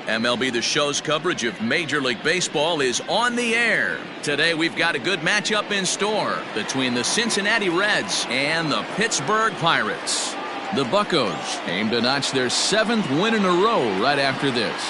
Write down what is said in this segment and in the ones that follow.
MLB The Show's coverage of Major League Baseball is on the air. Today we've got a good matchup in store between the Cincinnati Reds and the Pittsburgh Pirates. The Buccos aim to notch their 7th win in a row right after this.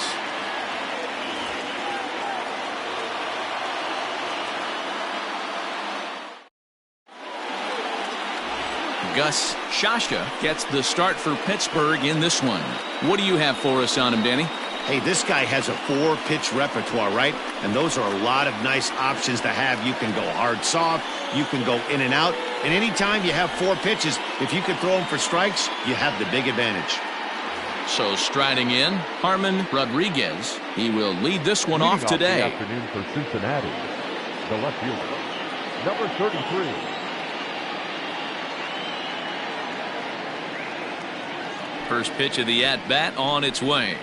Gus Shasha gets the start for Pittsburgh in this one. What do you have for us on him, Danny? Hey, this guy has a 4-pitch repertoire, right? And those are a lot of nice options to have. You can go hard, soft. You can go in and out. And anytime you have 4 pitches, if you can throw them for strikes, you have the big advantage. So striding in, Harmon Rodriguez. He will lead this one off today. The afternoon for Cincinnati, the left fielder, number 33. First pitch of the at-bat on its way.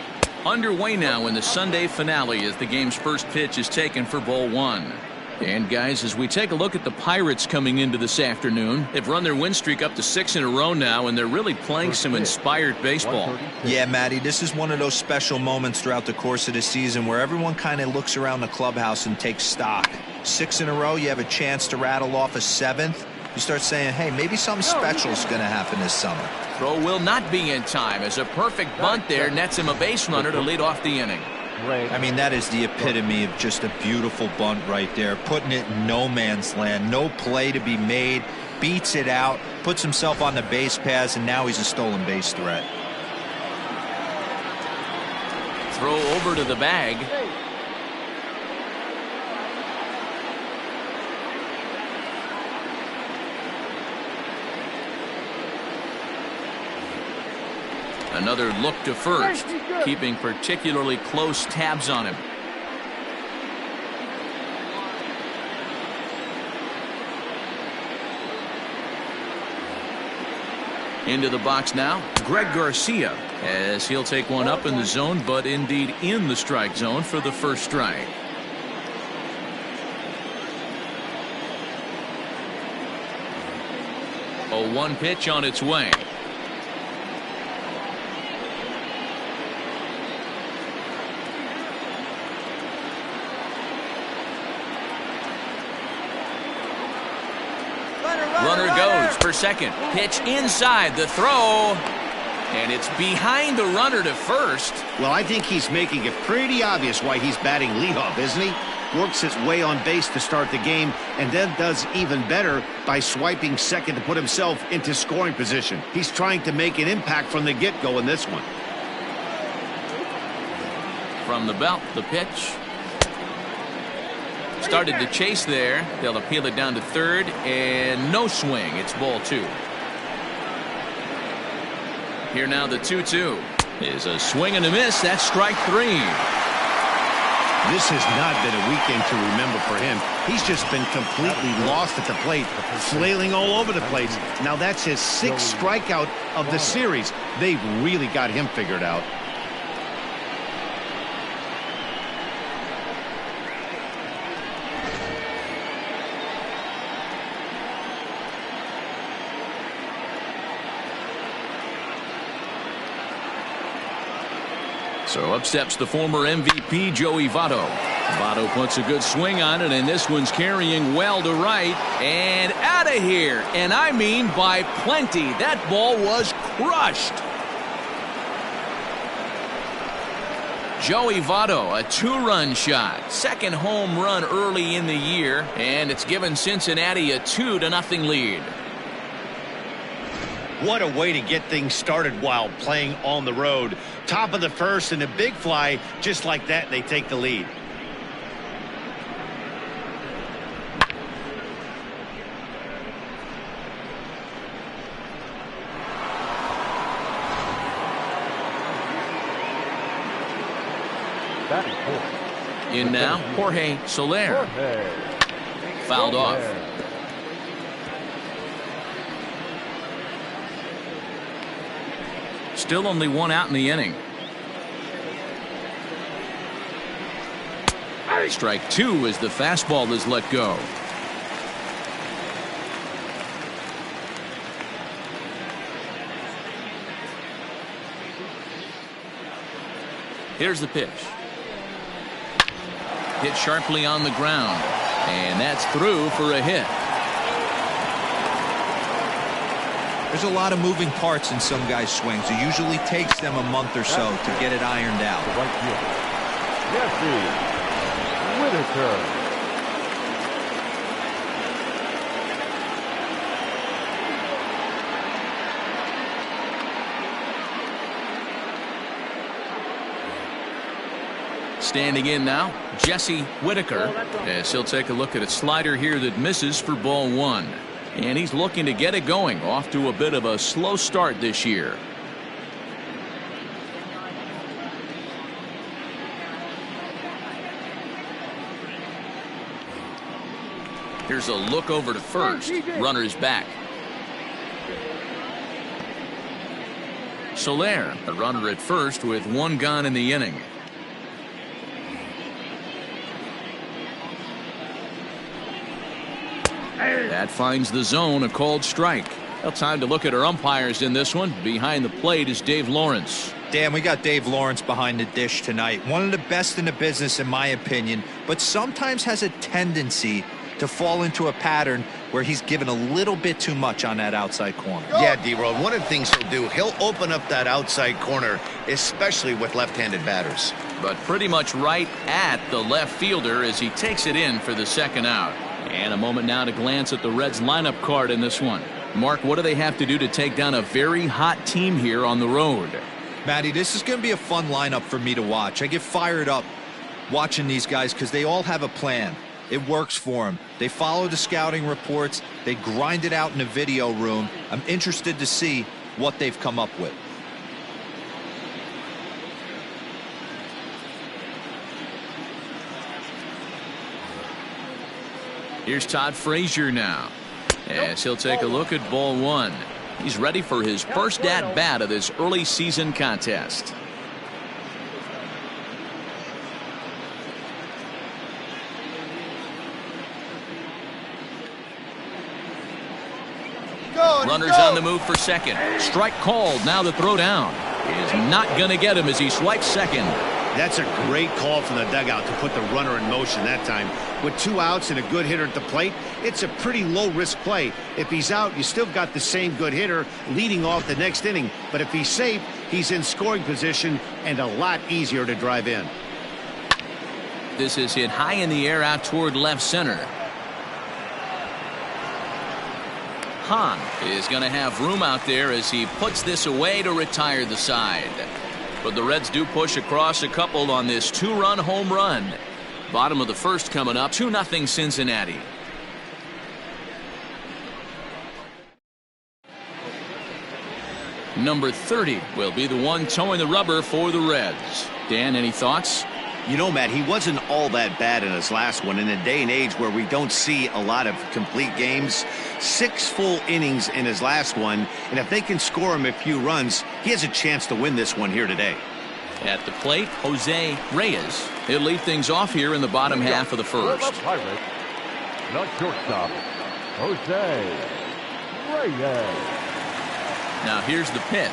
Underway now in the Sunday finale as the game's first pitch is taken for ball 1. And guys, as we take a look at the Pirates coming into this afternoon, they've run their win streak up to 6 in a row now, and they're really playing some inspired baseball. Yeah, Matty, this is one of those special moments throughout the course of the season where everyone kind of looks around the clubhouse and takes stock. 6 in a row, you have a chance to rattle off a 7th. You start saying, hey, maybe something special is going to happen this summer. Throw will not be in time as a perfect bunt there nets him a base runner to lead off the inning. I mean, that is the epitome of just a beautiful bunt right there. Putting it in no man's land. No play to be made. Beats it out. Puts himself on the base paths, and now he's a stolen base threat. Throw over to the bag. Another look to first, keeping particularly close tabs on him. Into the box now, Greg Garcia, as he'll take one up in the zone, but indeed in the strike zone for the first strike. A 1 pitch on its way. Runner goes for second. Pitch inside the throw. And it's behind the runner to first. Well, I think he's making it pretty obvious why he's batting leadoff, isn't he? Works his way on base to start the game and then does even better by swiping second to put himself into scoring position. He's trying to make an impact from the get-go in this one. From the belt, the pitch. Started to chase there. They'll appeal it down to third, and no swing. It's ball 2. Here now the 2-2 is a swing and a miss. That's strike 3. This has not been a weekend to remember for him. He's just been completely lost at the plate, flailing all over the place. Now that's his 6th strikeout of the series. They've really got him figured out. So up steps the former MVP, Joey Votto. Votto puts a good swing on it, and this one's carrying well to right and out of here. And I mean by plenty. That ball was crushed. Joey Votto, a 2-run shot. 2nd home run early in the year, and it's given Cincinnati a 2-0 lead. What a way to get things started while playing on the road. Top of the first and a big fly, just like that, they take the lead. In now, Jorge Soler. Fouled off. Still only 1 out in the inning. Strike 2 as the fastball is let go. Here's the pitch. Hit sharply on the ground. And that's through for a hit. There's a lot of moving parts in some guys' swings. It usually takes them a month or so to get it ironed out. The right fielder, Jesse Whitaker. Standing in now, Jesse Whitaker, as he'll take a look at a slider here that misses for ball one. And he's looking to get it going, off to a bit of a slow start this year. Here's a look over to first. Runner's back. Soler, a runner at first with one gone in the inning. That finds the zone, a called strike. Well, time to look at our umpires in this one. Behind the plate is Dave Lawrence. Dan, we got Dave Lawrence behind the dish tonight. One of the best in the business, in my opinion, but sometimes has a tendency to fall into a pattern where he's given a little bit too much on that outside corner. Yeah, D-Road, one of the things he'll do, he'll open up that outside corner, especially with left-handed batters. But pretty much right at the left fielder as he takes it in for the second out. And a moment now to glance at the Reds lineup card in this one. Mark, what do they have to do to take down a very hot team here on the road? Matty, this is going to be a fun lineup for me to watch. I get fired up watching these guys because they all have a plan. It works for them. They follow the scouting reports. They grind it out in the video room. I'm interested to see what they've come up with. Here's Todd Frazier now, as he'll take a look at ball one. He's ready for his first at-bat of this early season contest. Runners on the move for second. Strike called. Now the throw down is not going to get him as he swipes second. That's a great call from the dugout to put the runner in motion that time. With 2 outs and a good hitter at the plate, it's a pretty low-risk play. If he's out, you still got the same good hitter leading off the next inning. But if he's safe, he's in scoring position and a lot easier to drive in. This is hit high in the air out toward left center. Hahn is going to have room out there as he puts this away to retire the side. But the Reds do push across a couple on this 2-run home run. Bottom of the first coming up, 2-0 Cincinnati. Number 30 will be the one towing the rubber for the Reds. Dan, any thoughts? You know, Matt, he wasn't all that bad in his last one. In a day and age where we don't see a lot of complete games, 6 full innings in his last one, and if they can score him a few runs, he has a chance to win this one here today. At the plate, Jose Reyes. He'll lead things off here in the bottom half of the first. Pirates, the shortstop, Jose Reyes. Now here's the pitch.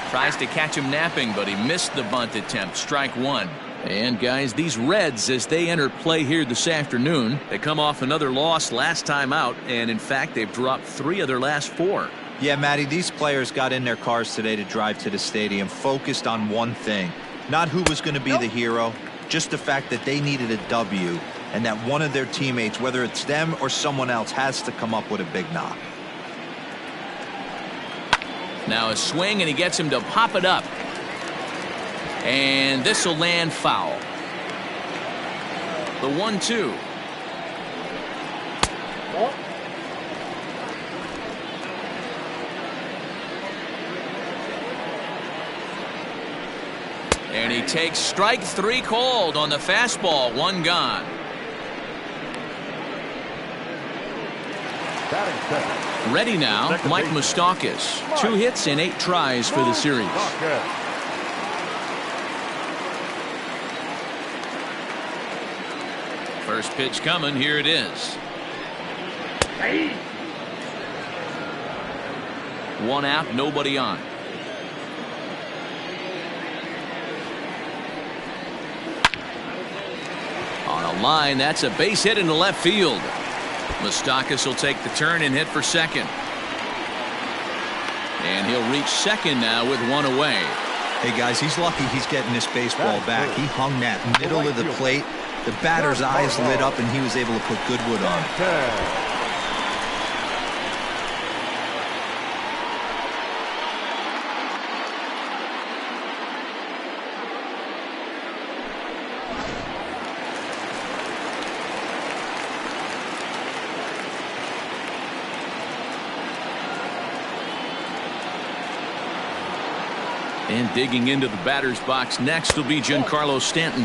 Tries to catch him napping, but he missed the bunt attempt. Strike one. And guys, these Reds, as they enter play here this afternoon, they come off another loss last time out, and in fact they've dropped 3 of their last 4. Yeah, Matty, these players got in their cars today to drive to the stadium focused on one thing. Not who was going to be the hero, just the fact that they needed a W, and that one of their teammates, whether it's them or someone else, has to come up with a big knock. Now a swing, and he gets him to pop it up. And this will land foul. The 1-2. And he takes strike 3 called on the fastball. 1 gone. Ready now, Mike Moustakas. 2 hits and 8 tries for the series. First pitch coming. Here it is. 1 out, nobody on. line. That's a base hit into left field. Moustakas will take the turn and hit for second. And he'll reach second now with one away. Hey guys, he's lucky he's getting this baseball back. He hung that middle of the plate. The batter's eyes lit up and he was able to put good wood on it. And digging into the batter's box next will be Giancarlo Stanton,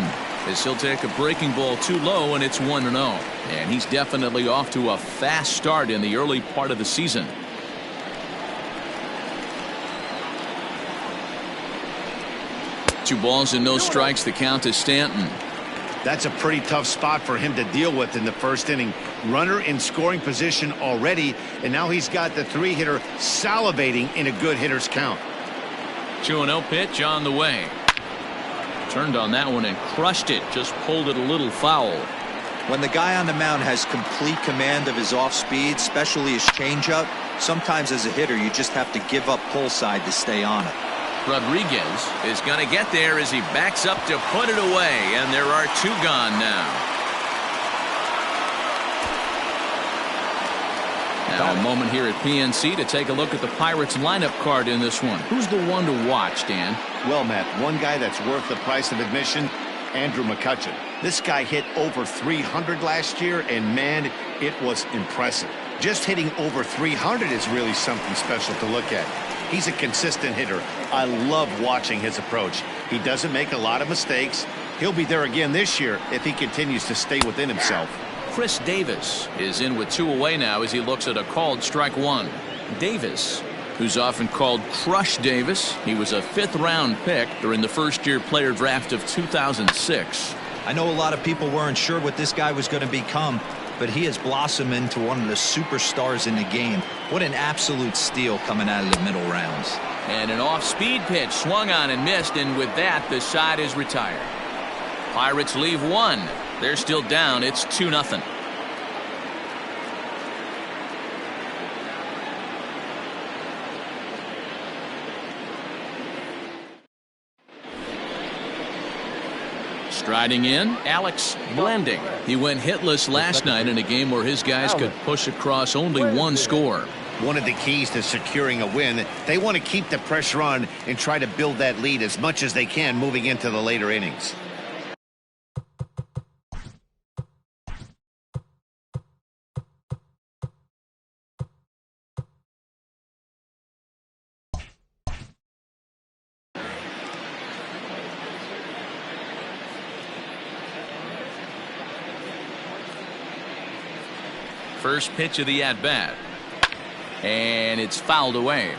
as he'll take a breaking ball too low, and it's 1-0. And he's definitely off to a fast start in the early part of the season. Two balls and no strikes. The count to Stanton. That's a pretty tough spot for him to deal with in the first inning. Runner in scoring position already, and now he's got the three-hitter salivating in a good hitter's count. 2-0 pitch on the way. Turned on that one and crushed it. Just pulled it a little foul. When the guy on the mound has complete command of his off speed, especially his changeup, sometimes as a hitter you just have to give up pull side to stay on it. Rodriguez is going to get there as he backs up to put it away, and there are two gone now. Now a moment here at PNC to take a look at the Pirates lineup card in this one. Who's the one to watch, Dan? Well, Matt, one guy that's worth the price of admission, Andrew McCutchen. This guy hit over 300 last year, and man, it was impressive. Just hitting over 300 is really something special to look at. He's a consistent hitter. I love watching his approach. He doesn't make a lot of mistakes. He'll be there again this year if he continues to stay within himself. Chris Davis is in with two away now as he looks at a called strike one. Davis, who's often called Crush Davis, he was a fifth-round pick during the first-year player draft of 2006. I know a lot of people weren't sure what this guy was going to become, but he has blossomed into one of the superstars in the game. What an absolute steal coming out of the middle rounds. And an off-speed pitch swung on and missed, and with that the side is retired. Pirates leave one. They're still down. It's 2-0. Striding in, Alex Blending. He went hitless last night in a game where his guys could push across only one score. One of the keys to securing a win, they want to keep the pressure on and try to build that lead as much as they can moving into the later innings. First pitch of the at-bat. And it's fouled away.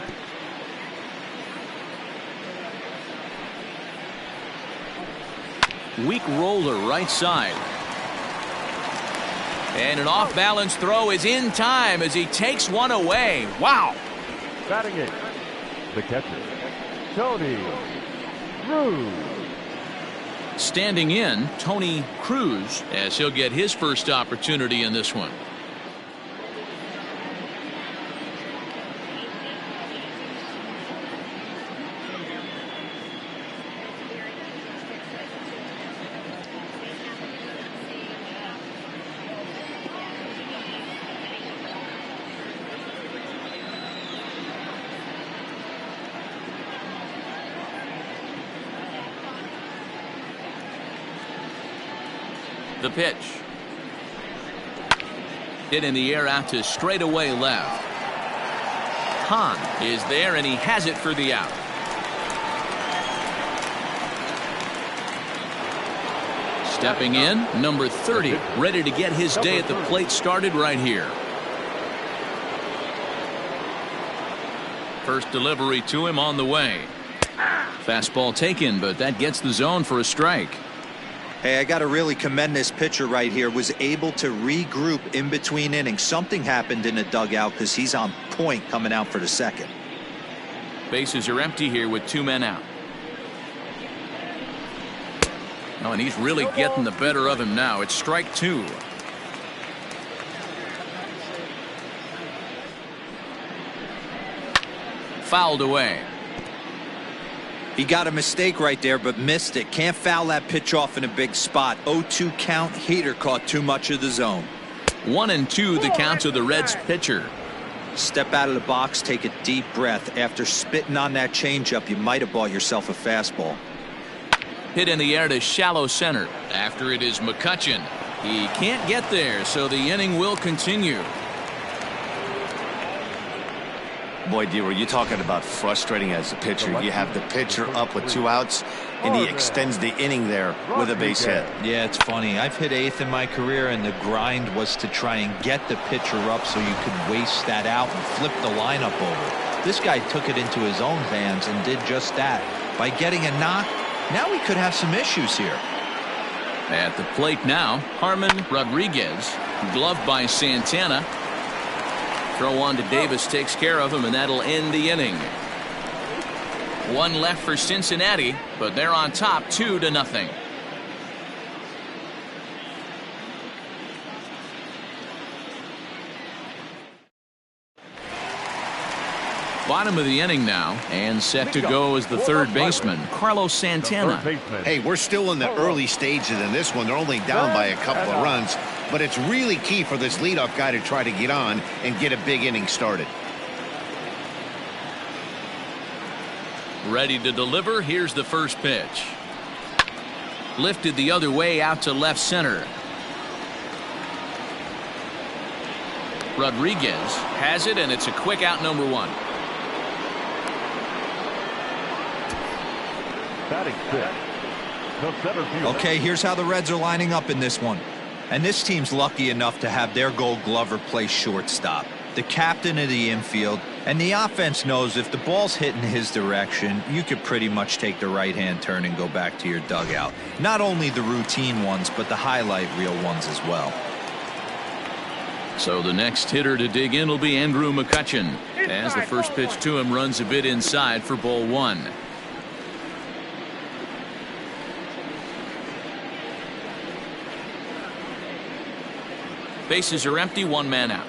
Weak roller right side. And an off-balance throw is in time as he takes one away. Wow. Batting it, the catcher, Tony Cruz. Standing in, Tony Cruz, as he'll get his first opportunity in this one. The pitch. Hit in the air out to straightaway left. Hahn is there, and he has it for the out. Stepping in, number 30, ready to get his day at the plate started right here. First delivery to him on the way. Fastball taken, but that gets the zone for a strike. Hey, I got to really commend this pitcher right here. Was able to regroup in between innings. Something happened in the dugout because he's on point coming out for the second. Bases are empty here with two men out. Oh, and he's really getting the better of him now. It's strike 2. Fouled away. He got a mistake right there, but missed it. Can't foul that pitch off in a big spot. 0-2 count. Heater caught too much of the zone. 1-2 the count to the Reds pitcher. Step out of the box, take a deep breath. After spitting on that changeup, you might have bought yourself a fastball. Hit in the air to shallow center. After it is McCutchen. He can't get there, so the inning will continue. Boy, D, you're talking about frustrating as a pitcher. You have the pitcher up with 2 outs, and he extends the inning there with a base hit. Yeah, it's funny. I've hit 8th in my career, and the grind was to try and get the pitcher up so you could waste that out and flip the lineup over. This guy took it into his own hands and did just that. By getting a knock, now we could have some issues here. At the plate now, Harmon Rodriguez, gloved by Santana. Throw on to Davis takes care of him, and that'll end the inning. 1 left for Cincinnati, but they're on top 2-0. Bottom of the inning now, and set to go is the third baseman, Carlos Santana. Hey, we're still in the early stages in this one. They're only down by a couple of runs, but it's really key for this leadoff guy to try to get on and get a big inning started. Ready to deliver. Here's the first pitch. Lifted the other way out to left center. Rodriguez has it, and it's a quick out, number 1. Okay, here's how the Reds are lining up in this one. And this team's lucky enough to have their Gold Glover play shortstop, the captain of the infield, and the offense knows if the ball's hitting his direction, you could pretty much take the right-hand turn and go back to your dugout. Not only the routine ones, but the highlight reel ones as well. So the next hitter to dig in will be Andrew McCutchen, as the first pitch to him runs a bit inside for ball 1. Bases are empty, 1 man out.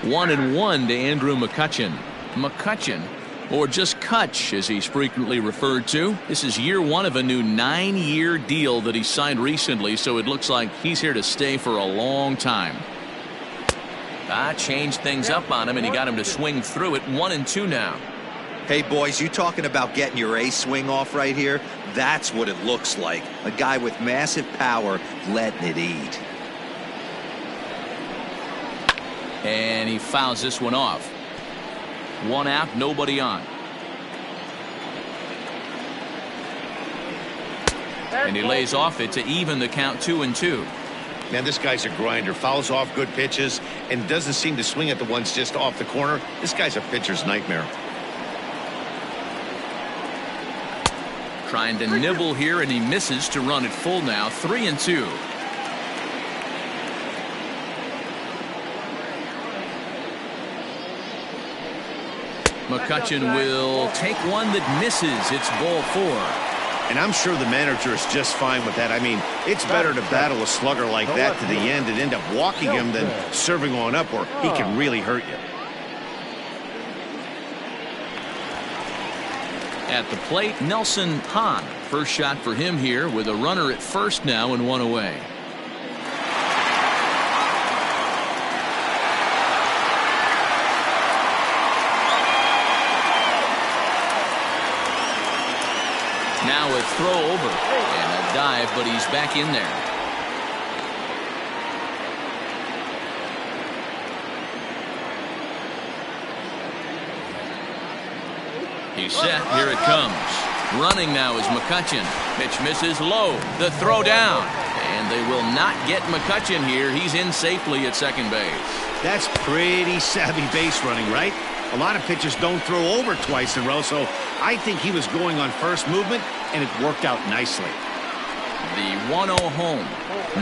One and 1 to Andrew McCutchen. McCutchen, or just Kutch as he's frequently referred to. This is year 1 of a new 9-year deal that he signed recently, so it looks like he's here to stay for a long time. Changed things up on him, and he got him to swing through it. 1-2 now. Hey, boys, you talking about getting your A swing off right here? That's what it looks like. A guy with massive power letting it eat. And he fouls this one off. 1 out, nobody on. And he lays off it to even the count 2-2. Man, this guy's a grinder. Fouls off good pitches and doesn't seem to swing at the ones just off the corner. This guy's a pitcher's nightmare. Trying to nibble here, and he misses to run it full now. 3-2. McCutchen will take one that misses. It's ball 4. And I'm sure the manager is just fine with that. I mean, it's better to battle a slugger like that to the end and end up walking him than serving on up where he can really hurt you. At the plate, Nelson Hahn. First shot for him here with a runner at first now and 1 away. Now a throw over and a dive, but he's back in there. He's set. Here it comes. Running now is McCutchen. Pitch misses low. The throw down. And they will not get McCutchen here. He's in safely at second base. That's pretty savvy base running, right? A lot of pitchers don't throw over twice in a row, so I think he was going on first movement, and it worked out nicely. The 1-0 home.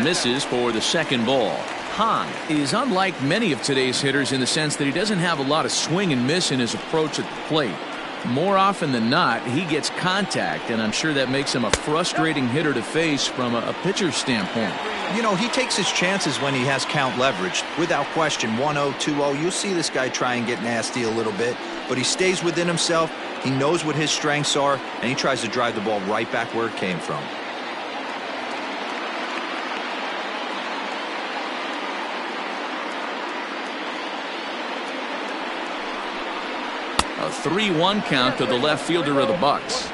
Misses for the second ball. Hahn is unlike many of today's hitters in the sense that he doesn't have a lot of swing and miss in his approach at the plate. More often than not, he gets contact, and I'm sure that makes him a frustrating hitter to face from a pitcher's standpoint. You know, he takes his chances when he has count leverage. Without question, 1-0, 2-0, you'll see this guy try and get nasty a little bit, but he stays within himself. He knows what his strengths are, and he tries to drive the ball right back where it came from. A 3-1 count to the left fielder of the Bucks.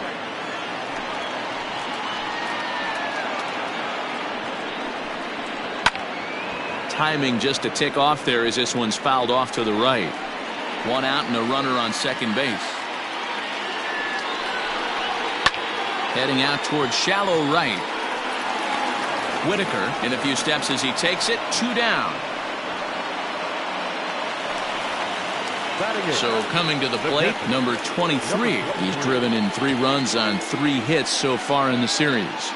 Timing just a tick off there as this one's fouled off to the right. One out and a runner on second base. Heading out towards shallow right. Whitaker in a few steps as he takes it. 2 down. So coming to the plate, number 23. He's driven in 3 runs on 3 hits so far in the series.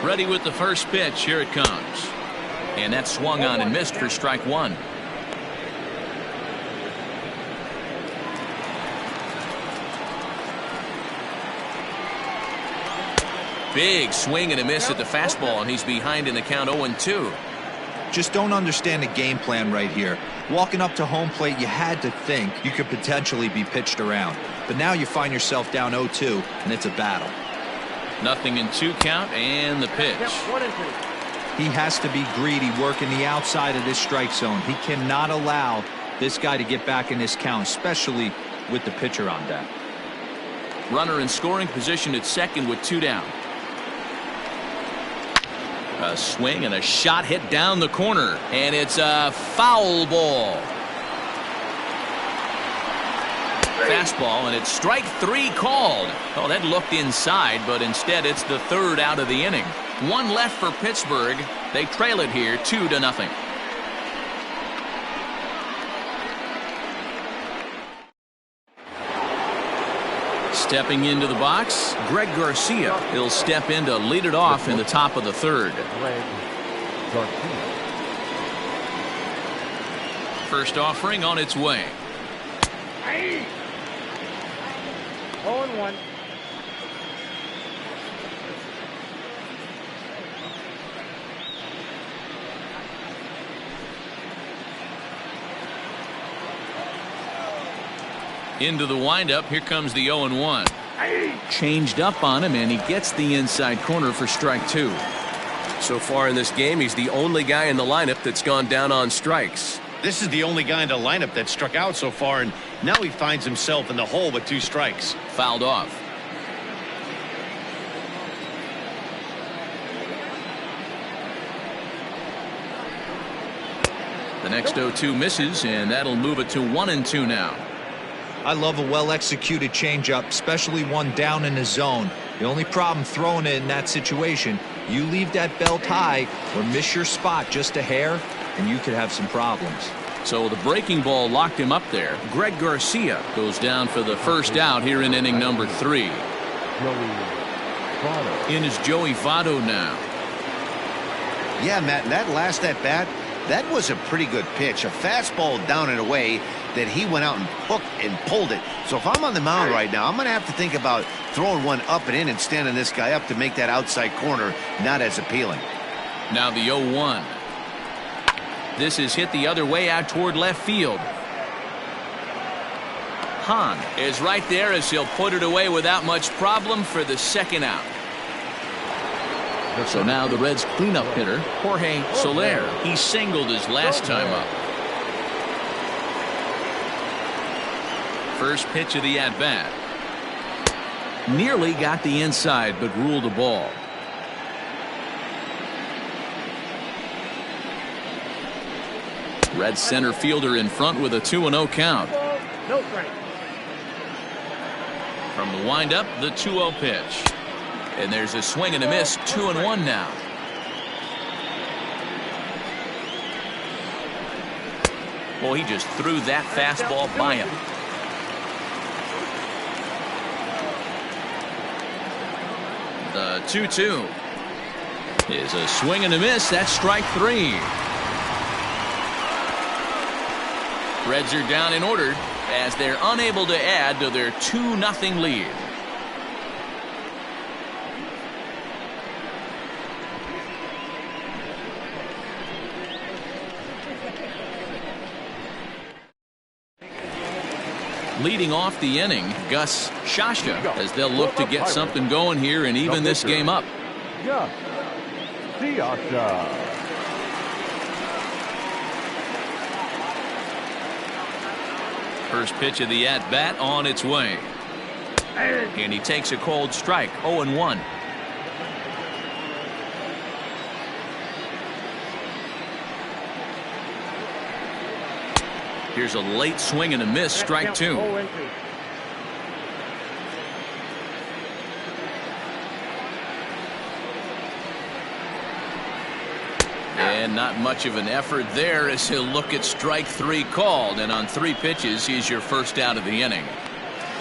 Ready with the first pitch. Here it comes. And that swung on and missed for strike 1. Big swing and a miss at the fastball, and he's behind in the count 0-2. Just don't understand the game plan right here. Walking up to home plate, you had to think you could potentially be pitched around. But now you find yourself down 0-2, and it's a battle. 0-2 count, and the pitch. He has to be greedy, working the outside of this strike zone. He cannot allow this guy to get back in this count, especially with the pitcher on deck. Runner in scoring position at second with 2 down. A swing and a shot hit down the corner, and it's a foul ball. Fastball, and it's strike 3 called. Oh, that looked inside, but instead it's the 3rd out of the inning. 1 left for Pittsburgh. They trail it here 2-0. Stepping into the box, Greg Garcia. He'll step in to lead it off in the top of the 3rd. First offering on its way. 0-1. Into the windup. Here comes the 0-1. Changed up on him, and he gets the inside corner for strike 2. So far in this game, he's the only guy in the lineup that's gone down on strikes. This is the only guy in the lineup that struck out so far, and now he finds himself in the hole with 2 strikes. Fouled off. The next 0-2 misses, and that'll move it to 1-2 now. I love a well-executed changeup, especially one down in the zone. The only problem throwing it in that situation, you leave that belt high or miss your spot just a hair, and you could have some problems. So the breaking ball locked him up there. Greg Garcia goes down for the first out here in inning number 3. In is Joey Votto now. Yeah, Matt, that last at-bat, that was a pretty good pitch. A fastball down and away that he went out and hooked and pulled it. So if I'm on the mound right now, I'm going to have to think about throwing one up and in and standing this guy up to make that outside corner not as appealing. Now the 0-1. This is hit the other way out toward left field. Hahn is right there as he'll put it away without much problem for the second out. So now the Reds' cleanup hitter, Jorge Soler. He singled his last time up. First pitch of the at-bat. Nearly got the inside, but ruled a ball. Red center fielder in front with a 2-0 count. No strike. From the windup, the 2-0 pitch. And there's a swing and a miss, 2-1 now. Well, he just threw that fastball by him. The 2-2 is a swing and a miss. That's strike 3. Reds are down in order as they're unable to add to their 2-0 lead. Leading off the inning, Gus Shasha, as they'll look to get something going here and even this game up. Gus Shasha. First pitch of the at-bat on its way. And he takes a cold strike, 0-1. Here's a late swing and a miss, strike 2. And not much of an effort there as he'll look at strike 3 called. And on 3 pitches, he's your first out of the inning.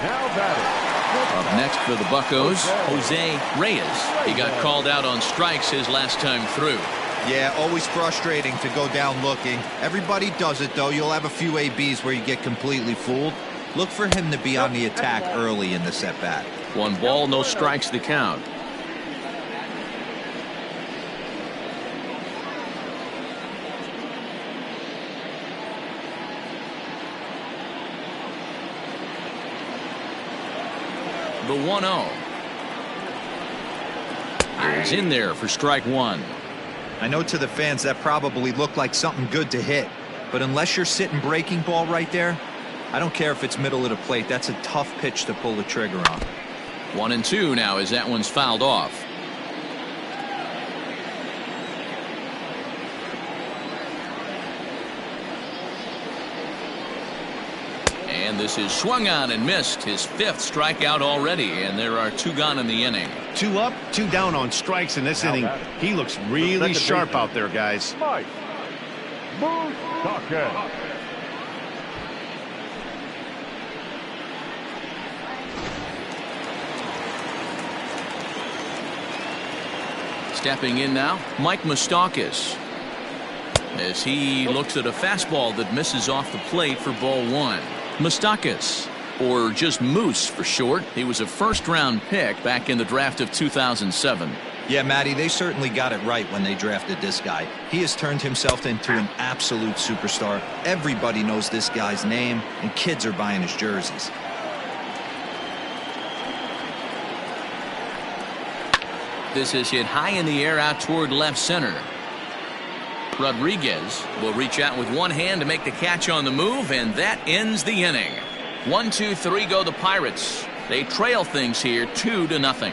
Up next for the Buccos, Jose Reyes. He got called out on strikes his last time through. Yeah, always frustrating to go down looking. Everybody does it, though. You'll have a few ABs where you get completely fooled. Look for him to be on the attack early in this at-bat. 1 ball, no strikes to count. The 1-0 is in there for strike 1. I know to the fans that probably looked like something good to hit, but unless you're sitting breaking ball right there, I don't care if it's middle of the plate. That's a tough pitch to pull the trigger on. 1-2 now as that one's fouled off. And this is swung on and missed, his 5th strikeout already, and there are 2 gone in the inning. 2 up, 2 down on strikes in this inning. He looks really sharp out there, guys. Mike Moustakas. Stepping in now, Mike Moustakas, as he looks at a fastball that misses off the plate for ball 1. Moustakas, or just Moose for short. He was a first-round pick back in the draft of 2007. Yeah, Matty, they certainly got it right when they drafted this guy. He has turned himself into an absolute superstar. Everybody knows this guy's name, and kids are buying his jerseys. This is hit high in the air out toward left center. Rodriguez will reach out with one hand to make the catch on the move, and that ends the inning. 1, 2, 3 go the Pirates. They trail things here 2-0.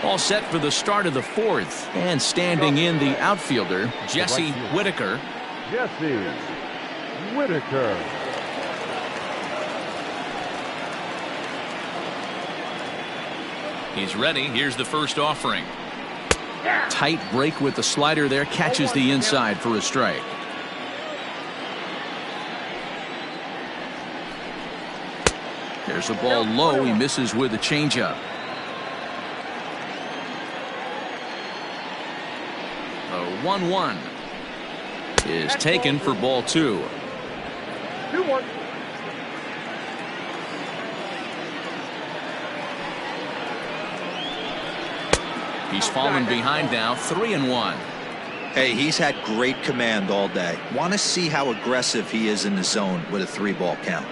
All set for the start of the 4th, and standing in the outfielder, Jesse Whitaker. Jesse Whitaker. He's ready. Here's the first offering. Tight break with the slider there, catches the inside for a strike. There's a ball low. He misses with a changeup. The 1-1 is taken for ball 2. 2-1. He's fallen behind now, 3-1. Hey, he's had great command all day. Want to see how aggressive he is in the zone with a 3-ball count.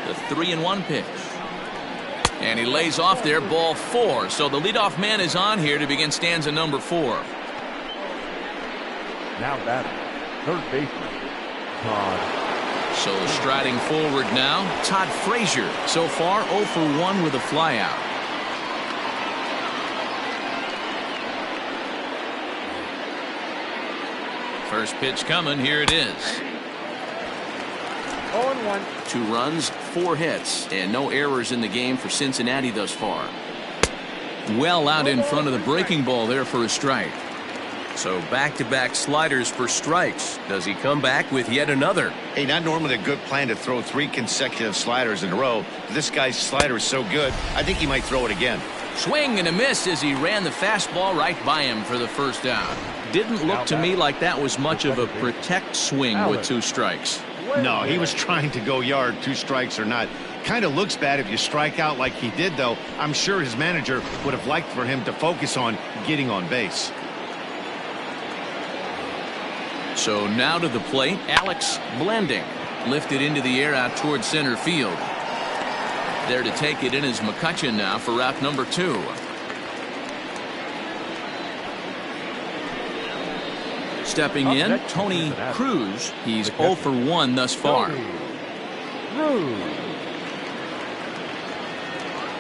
The 3-1 pitch. And he lays off there, ball 4. So the leadoff man is on here to begin stanza number 4. Now batting, third baseman, Todd. So striding forward now, Todd Frazier. So far 0 for 1 with a flyout. First pitch coming, here it is. 0-1. 2 runs, 4 hits, and no errors in the game for Cincinnati thus far. Well out in front of the breaking ball there for a strike. So back-to-back sliders for strikes. Does he come back with yet another? Hey, not normally a good plan to throw 3 consecutive sliders in a row. But this guy's slider is so good, I think he might throw it again. Swing and a miss as he ran the fastball right by him for the first down. Didn't look to me like that was much of a protect swing with 2 strikes. No, he was trying to go yard, 2 strikes or not. Kind of looks bad if you strike out like he did, though. I'm sure his manager would have liked for him to focus on getting on base. So now to the plate, Alex Blanding. Lifted into the air out towards center field. There to take it in is McCutchen now for route number 2. Stepping in, Tony Cruz. He's 0 for 1 thus far.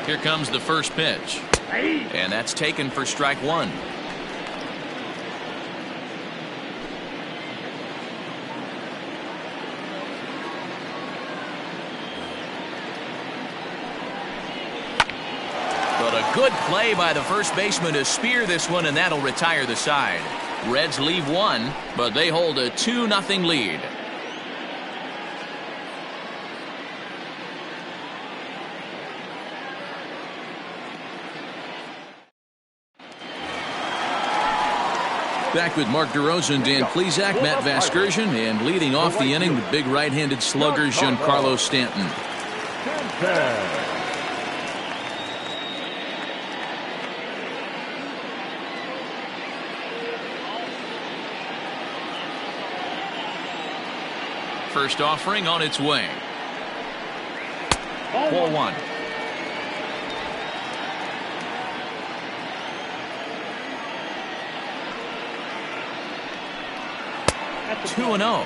Here comes the first pitch. And that's taken for strike 1. But a good play by the first baseman to spear this one, and that'll retire the side. Reds leave 1, but they hold a 2-0 lead. Back with Mark DeRosa, Dan Plesac, Matt Vasgersian, and leading off the inning, the big right-handed slugger, Giancarlo Stanton. First offering on its way. 4-1. At 2-0.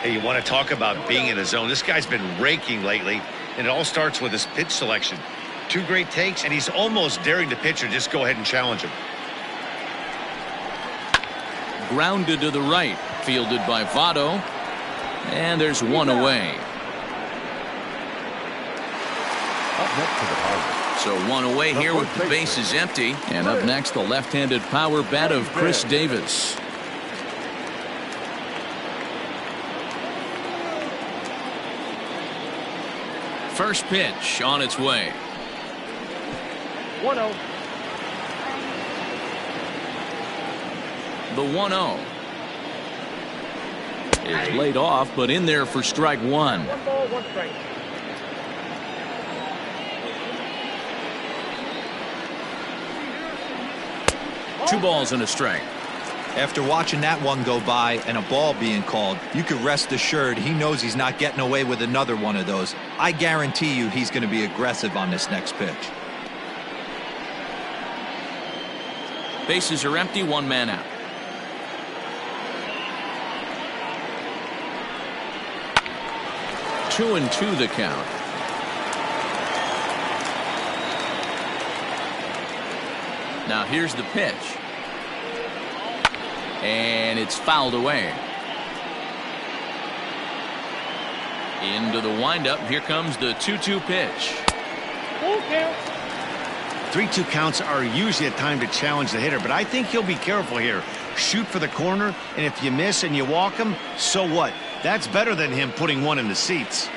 Hey, you want to talk about being in a zone? This guy's been raking lately, and it all starts with his pitch selection. 2 great takes, and he's almost daring the pitcher just go ahead and challenge him. Grounded to the right, fielded by Votto. And there's 1 away. So 1 away here with the bases empty. And up next, the left-handed power bat of Chris Davis. First pitch on its way. 1-0. The 1-0. Is laid off, but in there for strike 1. 1 ball, 1 strike. Two balls and a strike. After watching that one go by and a ball being called, you can rest assured he knows he's not getting away with another one of those. I guarantee you he's going to be aggressive on this next pitch. Bases are empty, 1 man out. Two and 2 the count. Now here's the pitch. And it's fouled away. Into the windup. Here comes the 2-2 pitch. Full count. 3-2 counts are usually a time to challenge the hitter, but I think he'll be careful here. Shoot for the corner, and if you miss and you walk him, so what? That's better than him putting one in the seats.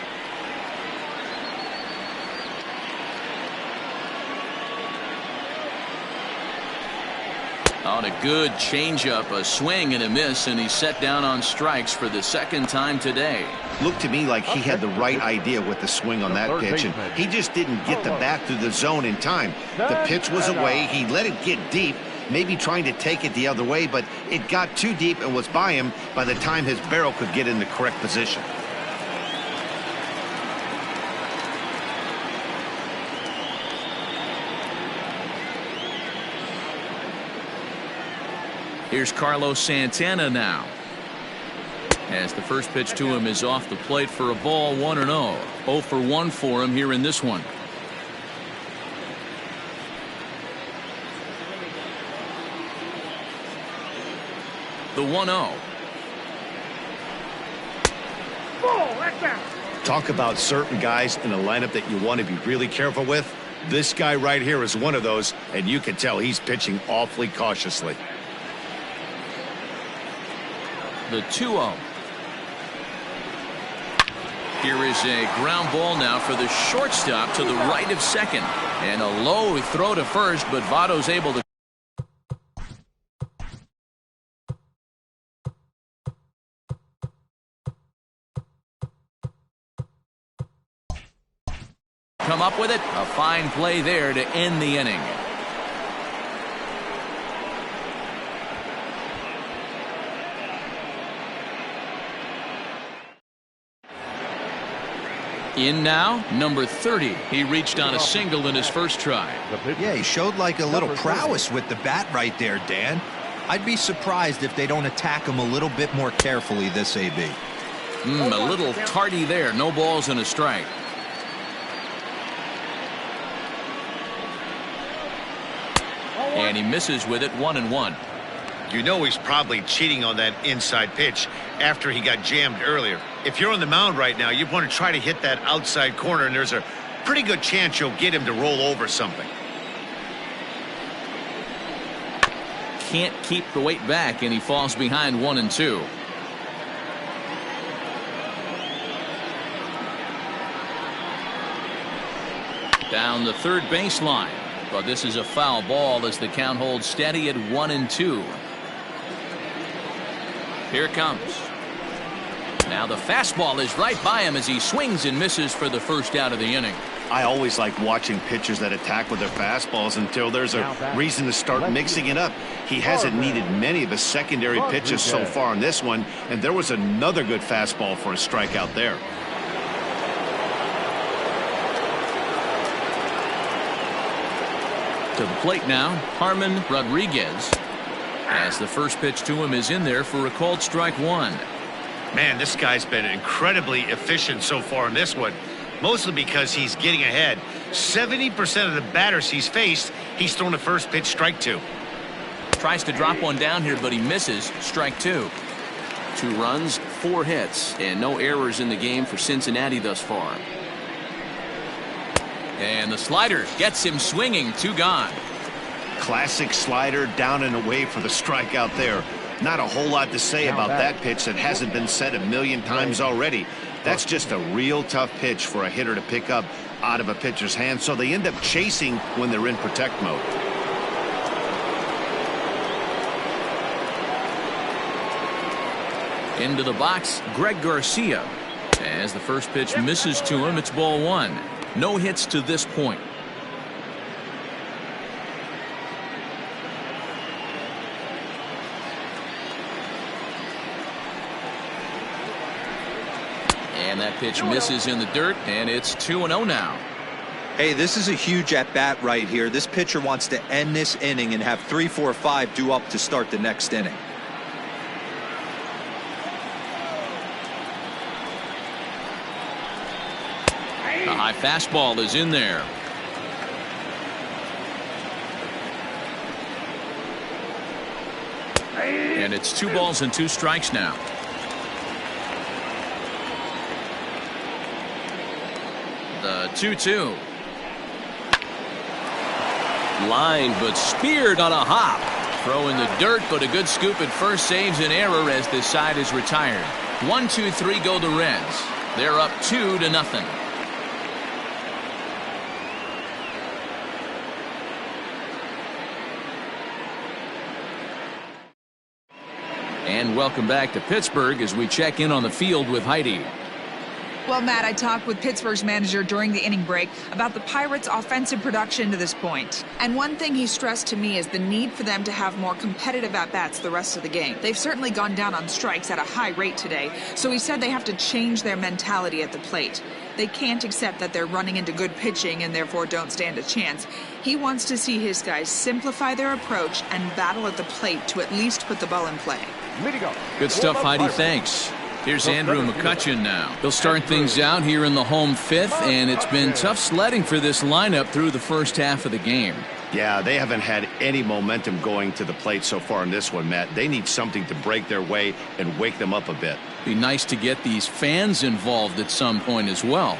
On a good changeup, a swing and a miss, and he's set down on strikes for the 2nd time today. Looked to me like he had the right idea with the swing on that pitch, and he just didn't get the bat through the zone in time. The pitch was away. He let it get deep, maybe trying to take it the other way, but it got too deep and was by him by the time his barrel could get in the correct position. Here's Carlos Santana now. As the first pitch to him is off the plate for a ball, 1-0. 0 for 1 for him here in this one. The 1-0. Talk about certain guys in a lineup that you want to be really careful with. This guy right here is one of those, and you can tell he's pitching awfully cautiously. The 2-0. Here is a ground ball now for the shortstop to the right of second. And a low throw to first, but Votto's able to come up with it. A fine play there to end the inning. In now, number 30. He reached on a single in his first try. Yeah, he showed like a little prowess with the bat right there, Dan. I'd be surprised if they don't attack him a little bit more carefully this AB. A little tardy there. No balls and a strike. And he misses with it, 1-1. You know he's probably cheating on that inside pitch after he got jammed earlier. If you're on the mound right now, you want to try to hit that outside corner, and there's a pretty good chance you'll get him to roll over something. Can't keep the weight back, and he falls behind 1-2. Down the third baseline. But this is a foul ball as the count holds steady at 1-2. Here it comes. Now the fastball is right by him as he swings and misses for the first out of the inning. I always like watching pitchers that attack with their fastballs until there's a reason to start mixing it up. He hasn't needed many of his secondary pitches so far in this one, and there was another good fastball for a strikeout there. To the plate now, Harman Rodriguez. As the first pitch to him is in there for a called strike 1. Man, this guy's been incredibly efficient so far in this one, mostly because he's getting ahead. 70% of the batters he's faced, he's thrown a first pitch strike to. Tries to drop one down here, but he misses. Strike 2. 2 runs, 4 hits, and no errors in the game for Cincinnati thus far. And the slider gets him swinging. 2 gone. Classic slider down and away for the strikeout there. Not a whole lot to say about that pitch that hasn't been said a million times already. That's just a real tough pitch for a hitter to pick up out of a pitcher's hand, so they end up chasing when they're in protect mode. Into the box, Greg Garcia. As the first pitch misses to him, it's ball 1. No hits to this point. And that pitch misses in the dirt, and it's 2-0 now. Hey, this is a huge at-bat right here. This pitcher wants to end this inning and have 3, 4, 5 due up to start the next inning. The high fastball is in there. And it's 2 balls and 2 strikes now. The 2-2. Line, but speared on a hop. Throw in the dirt, but a good scoop at first saves an error as this side is retired. 1, 2, 3 go the Reds. They're up 2-0. And welcome back to Pittsburgh as we check in on the field with Heidi. Well, Matt, I talked with Pittsburgh's manager during the inning break about the Pirates' offensive production to this point. And one thing he stressed to me is the need for them to have more competitive at-bats the rest of the game. They've certainly gone down on strikes at a high rate today, so he said they have to change their mentality at the plate. They can't accept that they're running into good pitching and therefore don't stand a chance. He wants to see his guys simplify their approach and battle at the plate to at least put the ball in play. Good stuff, Heidi. Thanks. Here's Andrew McCutcheon now. He'll start things out here in the home fifth, and it's been tough sledding for this lineup through the first half of the game. Yeah, they haven't had any momentum going to the plate so far in this one, Matt. They need something to break their way and wake them up a bit. Be nice to get these fans involved at some point as well.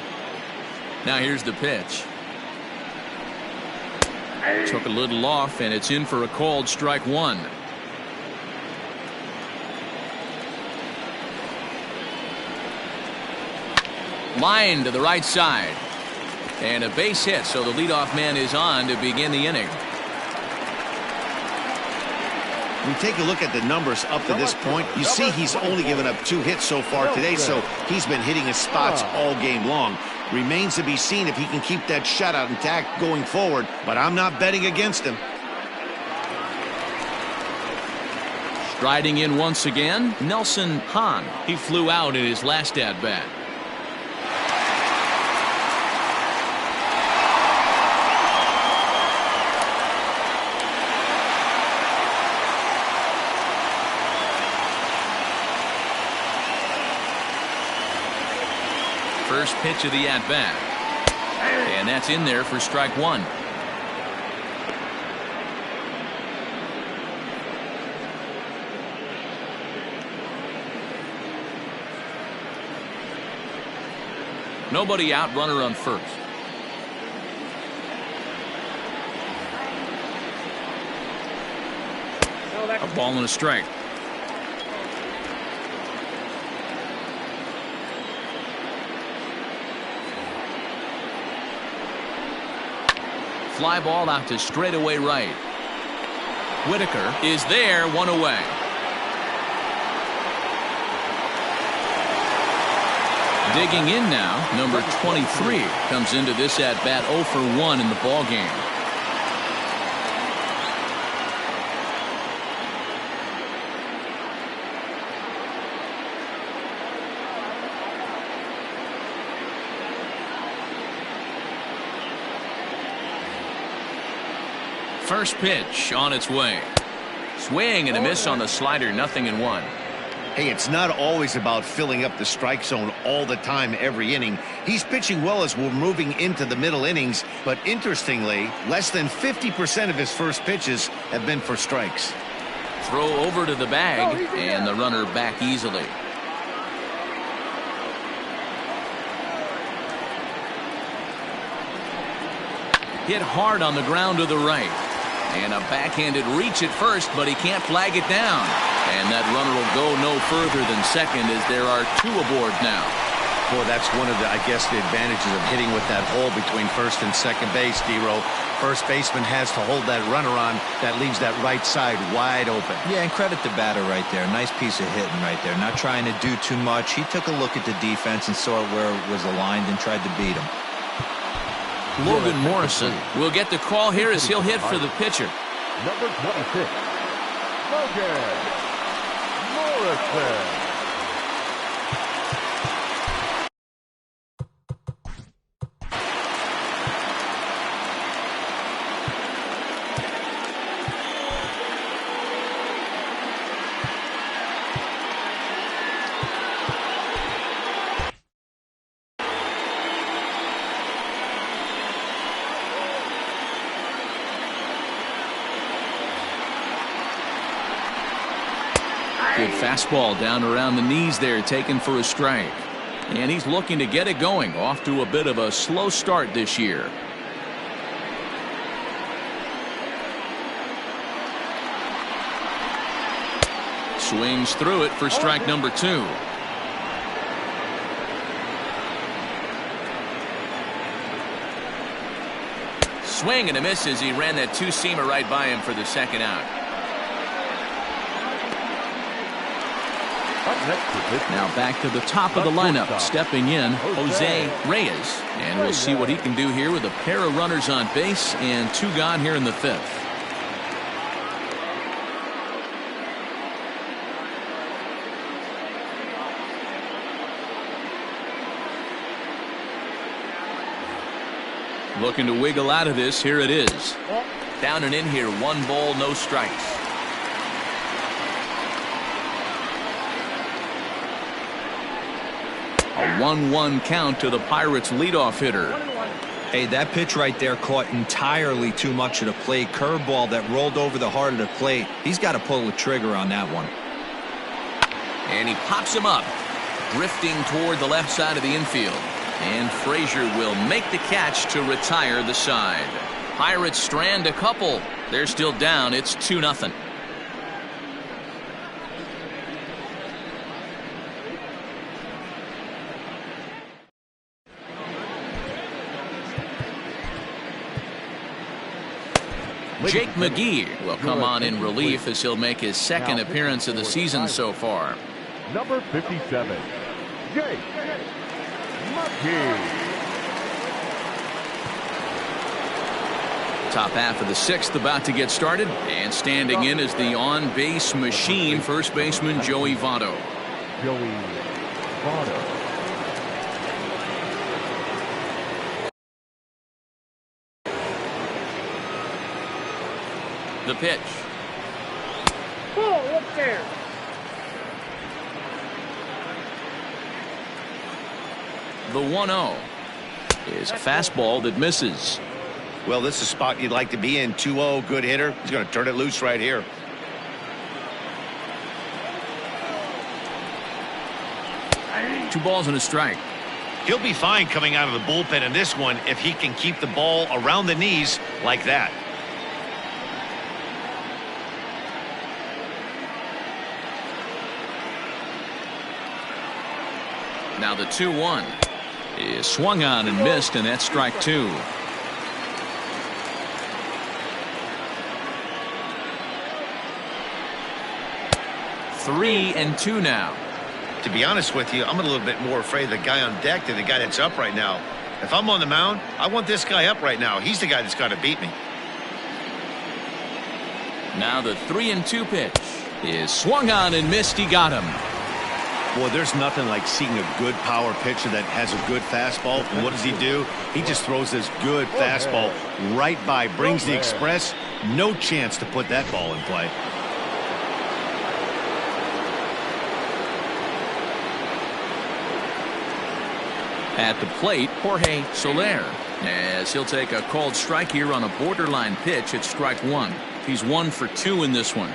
Now here's the pitch. Took a little off, and it's in for a called strike one. Line to the right side. And a base hit, so the leadoff man is on to begin the inning. We take a look at the numbers up to this point. You see he's only given up 2 hits so far today, so he's been hitting his spots all game long. Remains to be seen if he can keep that shutout intact going forward, but I'm not betting against him. Striding in once again, Nelson Hahn. He flew out in his last at-bat. First pitch of the at-bat. And that's in there for strike one. Nobody out, runner on first. A ball and a strike. Fly ball out to straightaway right. Whitaker is there, one away. Digging in now, number 23 comes into this at bat 0 for 1 in the ball game. First pitch on its way. Swing and a miss on the slider, 0-1. Hey, it's not always about filling up the strike zone all the time every inning. He's pitching well as we're moving into the middle innings, but interestingly, less than 50% of his first pitches have been for strikes. Throw over to the bag, and the runner back easily. Hit hard on the ground to the right. And a backhanded reach at first, but he can't flag it down. And that runner will go no further than second as there are 2 aboard now. Boy, that's one of the, I guess, the advantages of hitting with that hole between first and second base, D-Row. First baseman has to hold that runner on. That leaves that right side wide open. Yeah, and credit the batter right there. Nice piece of hitting right there. Not trying to do too much. He took a look at the defense and saw where it was aligned and tried to beat him. Logan Morrison will get the call here as he'll hit for the pitcher. Number 26, Logan Morrison. Good fastball down around the knees there, taken for a strike. And he's looking to get it going, off to a bit of a slow start this year. Swings through it for strike number 2. Swing and a miss as he ran that 2-seamer right by him for the second out. Now back to the top of the lineup, stepping in, Jose Reyes. And we'll see what he can do here with a pair of runners on base and 2 gone here in the 5th. Looking to wiggle out of this. Here it is. Down and in here. 1 ball, no strikes. A 1-1 count to the Pirates leadoff hitter. Hey, that pitch right there caught entirely too much of the plate. Curveball that rolled over the heart of the plate. He's got to pull the trigger on that one. And he pops him up, drifting toward the left side of the infield. And Frazier will make the catch to retire the side. Pirates strand a couple. They're still down. It's 2-0. Jake McGee will come on in relief as he'll make his second appearance of the season so far. Number 57, Jake McGee. Top half of the 6th about to get started, and standing in is the on-base machine, first baseman Joey Votto. Joey Votto. The pitch. Ball up there. The 1-0 is a fastball that misses. Well, this is a spot you'd like to be in. 2-0, good hitter. He's going to turn it loose right here. Two balls and a strike. He'll be fine coming out of the bullpen in this one if he can keep the ball around the knees like that. Now the 2-1 is swung on and missed, and that's strike 2. Three and 2 now. To be honest with you, I'm a little bit more afraid of the guy on deck than the guy that's up right now. If I'm on the mound, I want this guy up right now. He's the guy that's got to beat me. Now the 3-2 pitch is swung on and missed. He got him. Boy, there's nothing like seeing a good power pitcher that has a good fastball. And what does he do? He just throws this good fastball right by, brings the express. No chance to put that ball in play. At the plate, Jorge Soler, as he'll take a called strike here on a borderline pitch at strike 1. He's 1 for 2 in this one.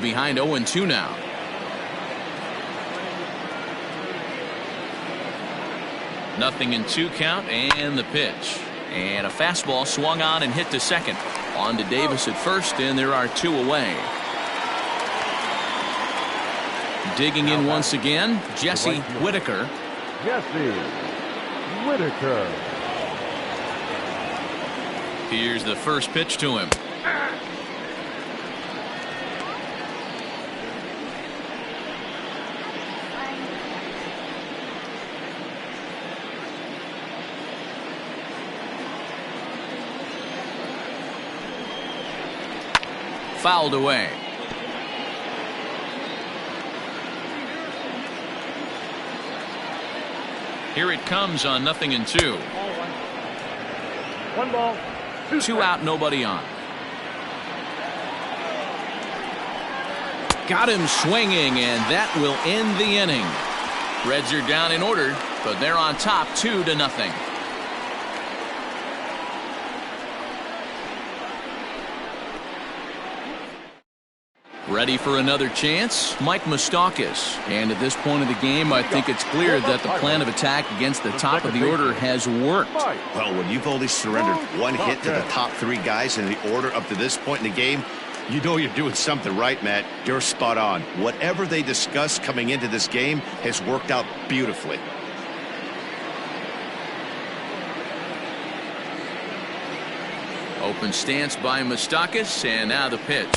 Behind 0-2 now. Nothing in 2 count, and the pitch. And a fastball swung on and hit to second. On to Davis at first, and there are 2 away. Digging in once again, Jesse Whitaker. Jesse Whitaker. Here's the first pitch to him. Fouled away. Here it comes on 0-2. 1 ball. 2 out, nobody on. Got him swinging, and that will end the inning. Reds are down in order, but they're on top 2-0. Ready for another chance? Mike Moustakas. And at this point of the game, I think it's clear that the plan of attack against the top of the order has worked. Well, when you've only surrendered 1 hit to the top 3 guys in the order up to this point in the game, you know you're doing something right, Matt. You're spot on. Whatever they discussed coming into this game has worked out beautifully. Open stance by Moustakas, and now the pitch.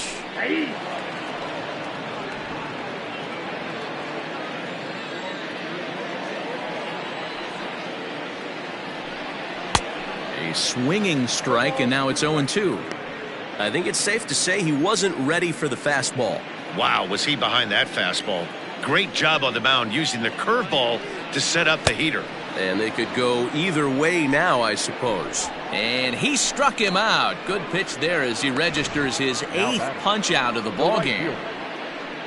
A swinging strike, and now it's 0-2. I think it's safe to say he wasn't ready for the fastball. Wow, was he behind that fastball. Great job on the mound using the curveball to set up the heater. And they could go either way now, I suppose. And he struck him out. Good pitch there as he registers his 8th punch out of the ball game.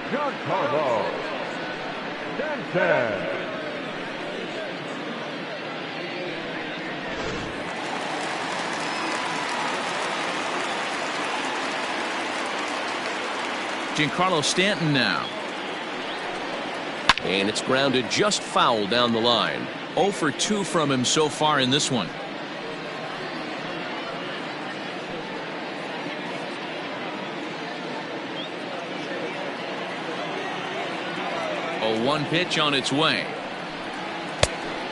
Giancarlo Stanton. Giancarlo Stanton now. And it's grounded just foul down the line. 0 for 2 from him so far in this one. 0-1 pitch on its way.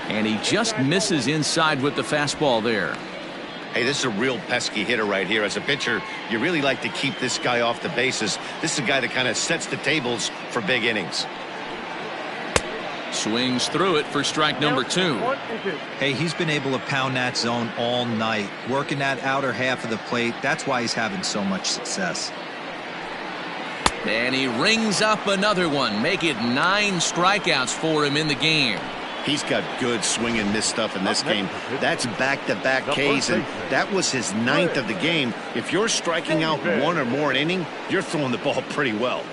And he just misses inside with the fastball there. Hey, this is a real pesky hitter right here. As a pitcher, you really like to keep this guy off the bases. This is a guy that kind of sets the tables for big innings. Swings through it for strike number 2. Hey, he's been able to pound that zone all night, working that outer half of the plate. That's why he's having so much success. And he rings up another one. Make it 9 strikeouts for him in the game. He's got good swing and miss stuff in this game. That's back-to-back Ks, and that was his 9th of the game. If you're striking out 1 or more an inning, you're throwing the ball pretty well.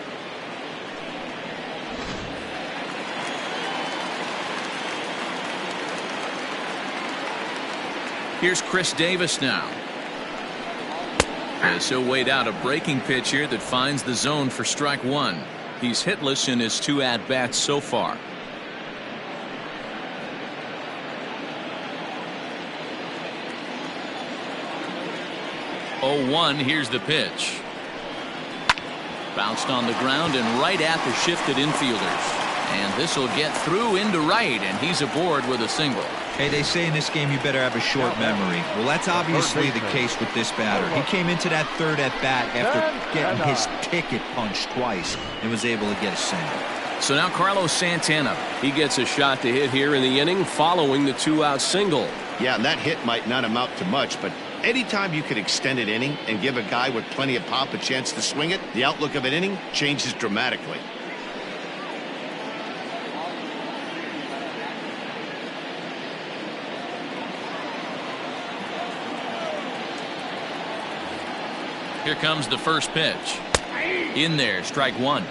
Here's Chris Davis now. As he'll wait out a breaking pitch here that finds the zone for strike 1. He's hitless in his 2 at-bats so far. Oh, 1. Here's the pitch. Bounced on the ground and right at the shifted infielders. And this will get through into right, and he's aboard with a single. Hey, they say in this game you better have a short memory. Well, that's obviously the case with this batter. He came into that 3rd at-bat after getting his ticket punched twice and was able to get a single. So now Carlos Santana. He gets a shot to hit here in the inning following the 2-out single. Yeah, and that hit might not amount to much, but anytime you can extend an inning and give a guy with plenty of pop a chance to swing it, the outlook of an inning changes dramatically. Here comes the first pitch. In there, strike 1.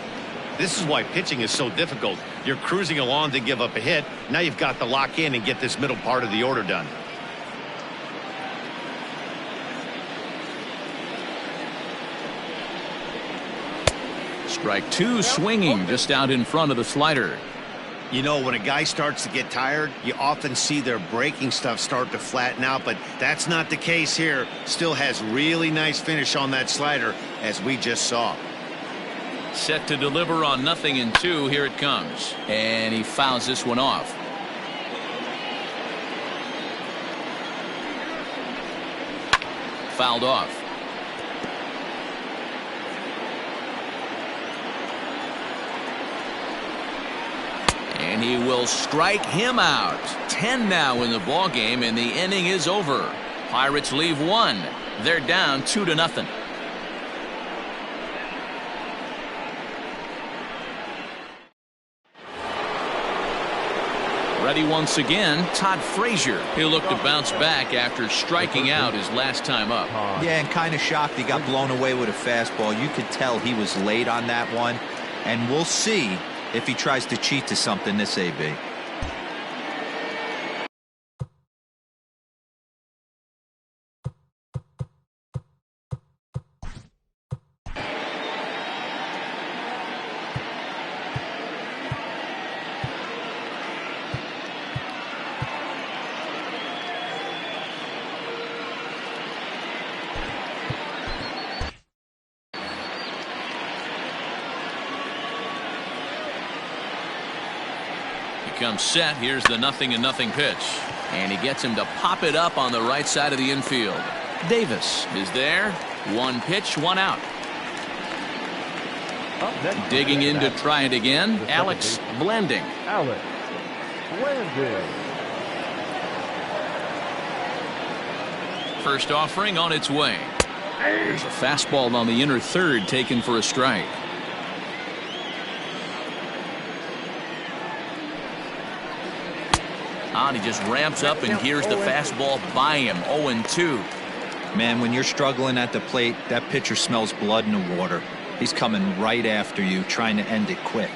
This is why pitching is so difficult. You're cruising along to give up a hit. Now you've got to lock in and get this middle part of the order done. Strike 2 swinging just out in front of the slider. You know, when a guy starts to get tired, you often see their breaking stuff start to flatten out, but that's not the case here. Still has really nice finish on that slider, as we just saw. Set to deliver on 0-2. Here it comes. And he fouls this one off. Fouled off. And he will strike him out. 10 now in the ball game, and the inning is over. Pirates leave 1. They're down 2-0. Ready once again, Todd Frazier. He'll look to bounce back after striking out his last time up. Yeah, and kind of shocked he got blown away with a fastball. You could tell he was late on that one, and we'll see if he tries to cheat to something this AB. Comes set. Here's the 0-0 pitch, and he gets him to pop it up on the right side of the infield. Davis is there. 1 pitch, 1 out. Digging in to try it again, Alex Blanding. Alex Blanding. First offering on its way. There's a fastball on the inner third taken for a strike. He just ramps up and here's the fastball by him. 0-2. Man, when you're struggling at the plate, that pitcher smells blood in the water. He's coming right after you, trying to end it quick.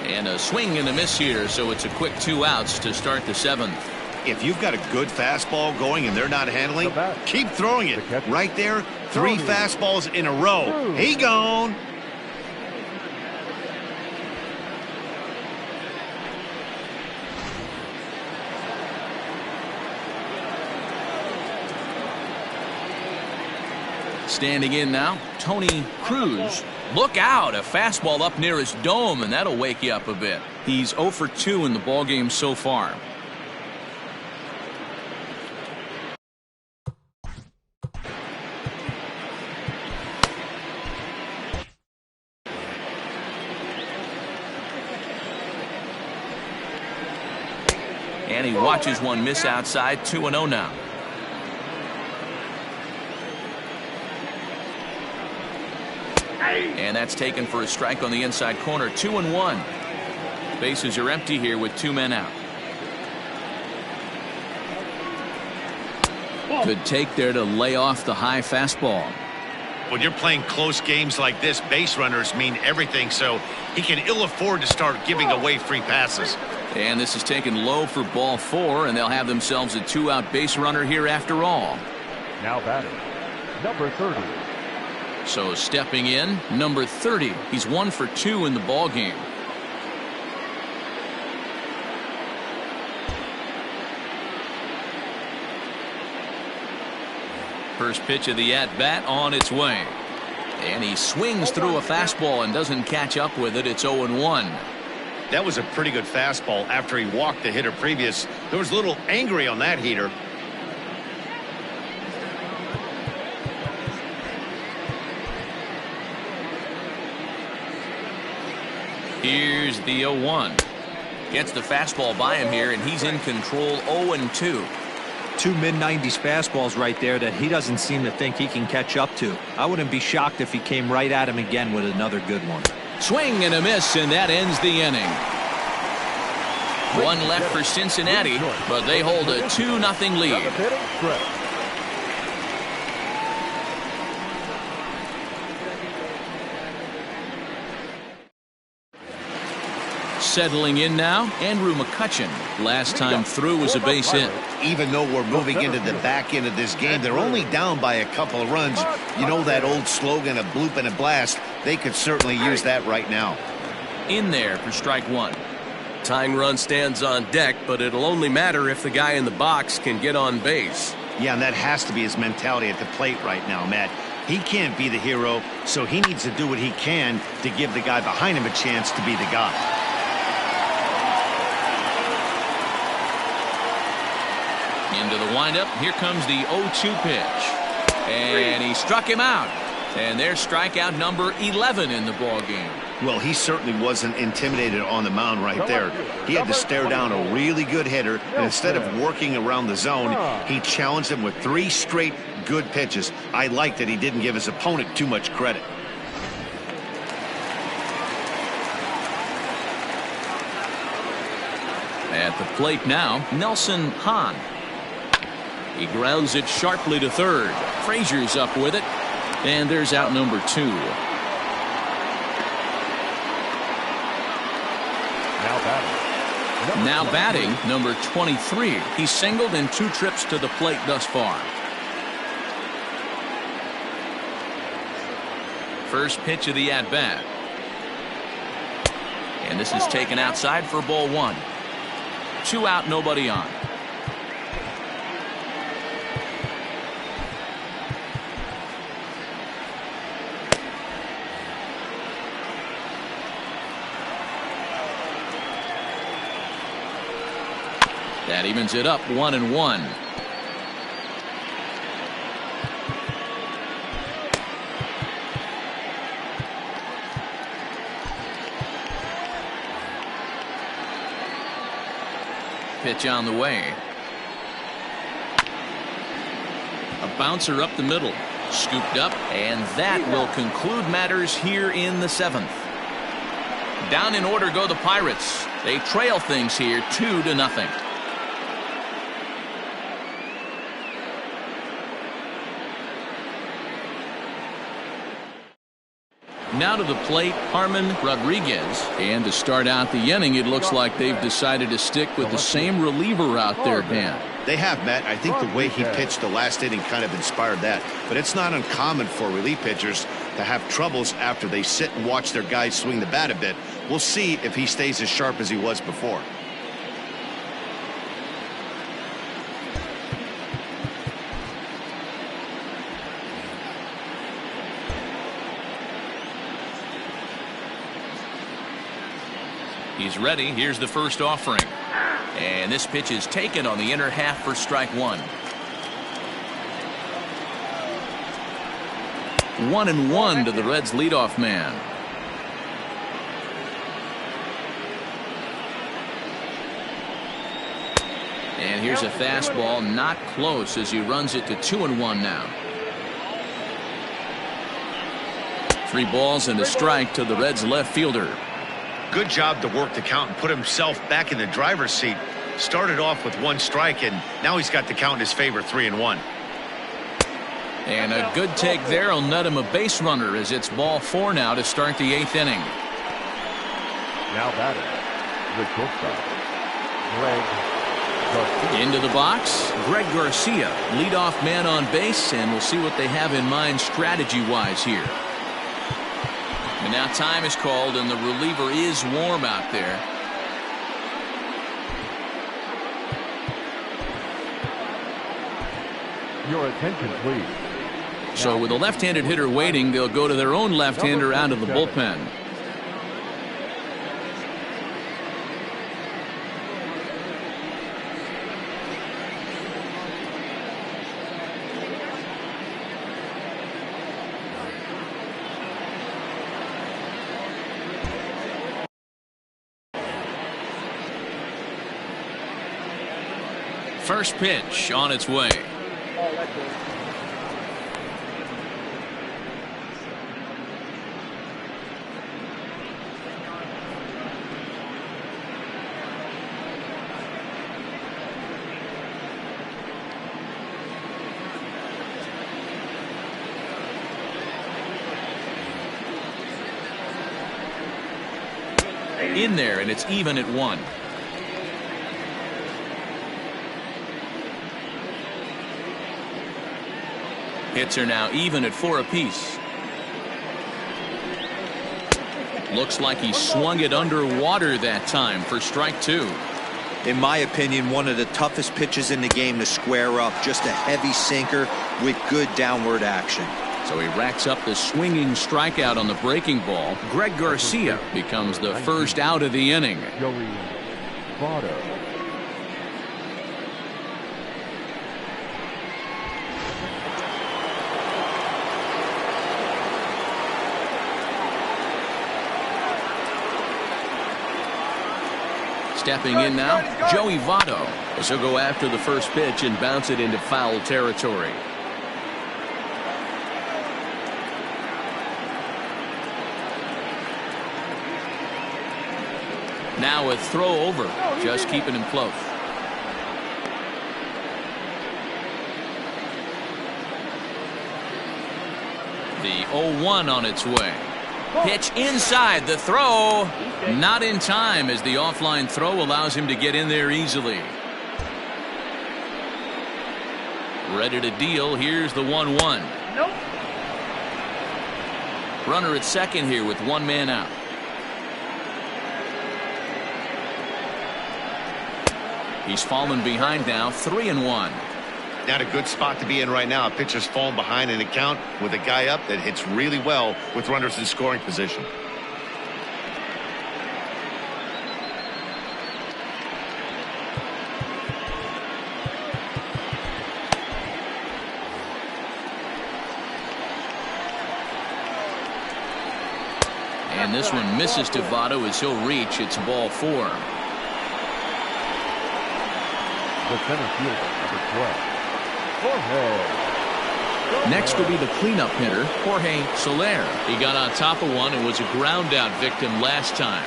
And a swing and a miss here, so it's a quick 2 outs to start the 7th. If you've got a good fastball going and they're not handling, keep throwing it. Right there, 3 fastballs in a row. He gone. Standing in now, Tony Cruz. Look out, a fastball up near his dome, and that'll wake you up a bit. He's 0 for 2 in the ballgame so far. And he watches one miss outside. 2-0 now. And that's taken for a strike on the inside corner. 2-1. Bases are empty here with 2 men out. Good take there to lay off the high fastball. When you're playing close games like this, base runners mean everything, so he can ill afford to start giving away free passes. And this is taken low for ball 4, and they'll have themselves a 2-out base runner here after all. Now batting, number 30. So stepping in, number 30. He's 1 for 2 in the ball game. First pitch of the at-bat on its way. And he swings through a fastball and doesn't catch up with it. It's 0-1. That was a pretty good fastball after he walked the hitter previous. There was a little angry on that heater. Here's the 0-1. Gets the fastball by him here, and he's in control. 0-2. 2 mid-90s fastballs right there that he doesn't seem to think he can catch up to. I wouldn't be shocked if he came right at him again with another good one. Swing and a miss, and that ends the inning. 1 left for Cincinnati, but they hold a 2-0 lead. Settling in now, Andrew McCutchen. Last time through was a base hit. Even though we're moving into the back end of this game, they're only down by a couple of runs. You know that old slogan, a bloop and a blast. They could certainly use that right now. In there for strike 1. Tying run stands on deck, but it'll only matter if the guy in the box can get on base. Yeah, and that has to be his mentality at the plate right now, Matt. He can't be the hero, so he needs to do what he can to give the guy behind him a chance to be the guy. Into the windup. Here comes the 0-2 pitch. And he struck him out. And there's strikeout number 11 in the ball game. Well, he certainly wasn't intimidated on the mound right there. He had to stare down a really good hitter, and instead of working around the zone, he challenged him with 3 straight good pitches. I like that he didn't give his opponent too much credit. At the plate now, Nelson Hahn. He grounds it sharply to third. Frazier's up with it. And there's out number 2. Now batting, number 23. He's singled in 2 trips to the plate thus far. First pitch of the at-bat. And this is taken outside for ball 1. 2 out, nobody on. That evens it up 1-1. Pitch on the way. A bouncer up the middle. Scooped up, and that will conclude matters here in the 7th. Down in order go the Pirates. They trail things here 2-0. Now to the plate, Harmon Rodriguez. And to start out the inning, it looks like they've decided to stick with the same reliever out there, Dan. They have, Matt. I think the way he pitched the last inning kind of inspired that. But it's not uncommon for relief pitchers to have troubles after they sit and watch their guys swing the bat a bit. We'll see if he stays as sharp as he was before. He's ready. Here's the first offering. And this pitch is taken on the inner half for strike one. 1-1 to the Reds leadoff man. And here's a fastball, not close, as he runs it to 2-1 now. 3 balls and a strike to the Reds left fielder. Good job to work the count and put himself back in the driver's seat. Started off with 1 strike, and now he's got the count in his favor, 3-1. And a good take there will net him a base runner, as it's ball 4 now to start the 8th inning. Now batting, the shortstop, Greg Garcia. Into the box, Greg Garcia, leadoff man on base, and we'll see what they have in mind strategy-wise here. And now time is called, and the reliever is warm out there. Your attention, please. So with a left-handed hitter waiting, they'll go to their own left-hander out of the bullpen. First pitch on its way. In there, and it's even at 1. Hits are now even at 4 apiece. Looks like he swung it underwater that time for strike 2. In my opinion, one of the toughest pitches in the game to square up. Just a heavy sinker with good downward action. So he racks up the swinging strikeout on the breaking ball. Greg Garcia becomes the first out of the inning. Joey Votto. Stepping in now, Joey Votto, as he'll go after the first pitch and bounce it into foul territory. Now a throw over, just keeping him close. The 0-1 on its way. Pitch inside, the throw. Not in time, as the offline throw allows him to get in there easily. Ready to deal. Here's the 1-1. Nope. Runner at second here with 1 man out. He's fallen behind now, 3-1. Not a good spot to be in right now. A pitcher's falling behind in the count with a guy up that hits really well with runners in scoring position. And this one misses to Votto as he'll reach. It's ball 4. The center fielder, number 12, Jorge. Next will be the cleanup hitter, Jorge Soler. He got on top of one and was a ground out victim last time.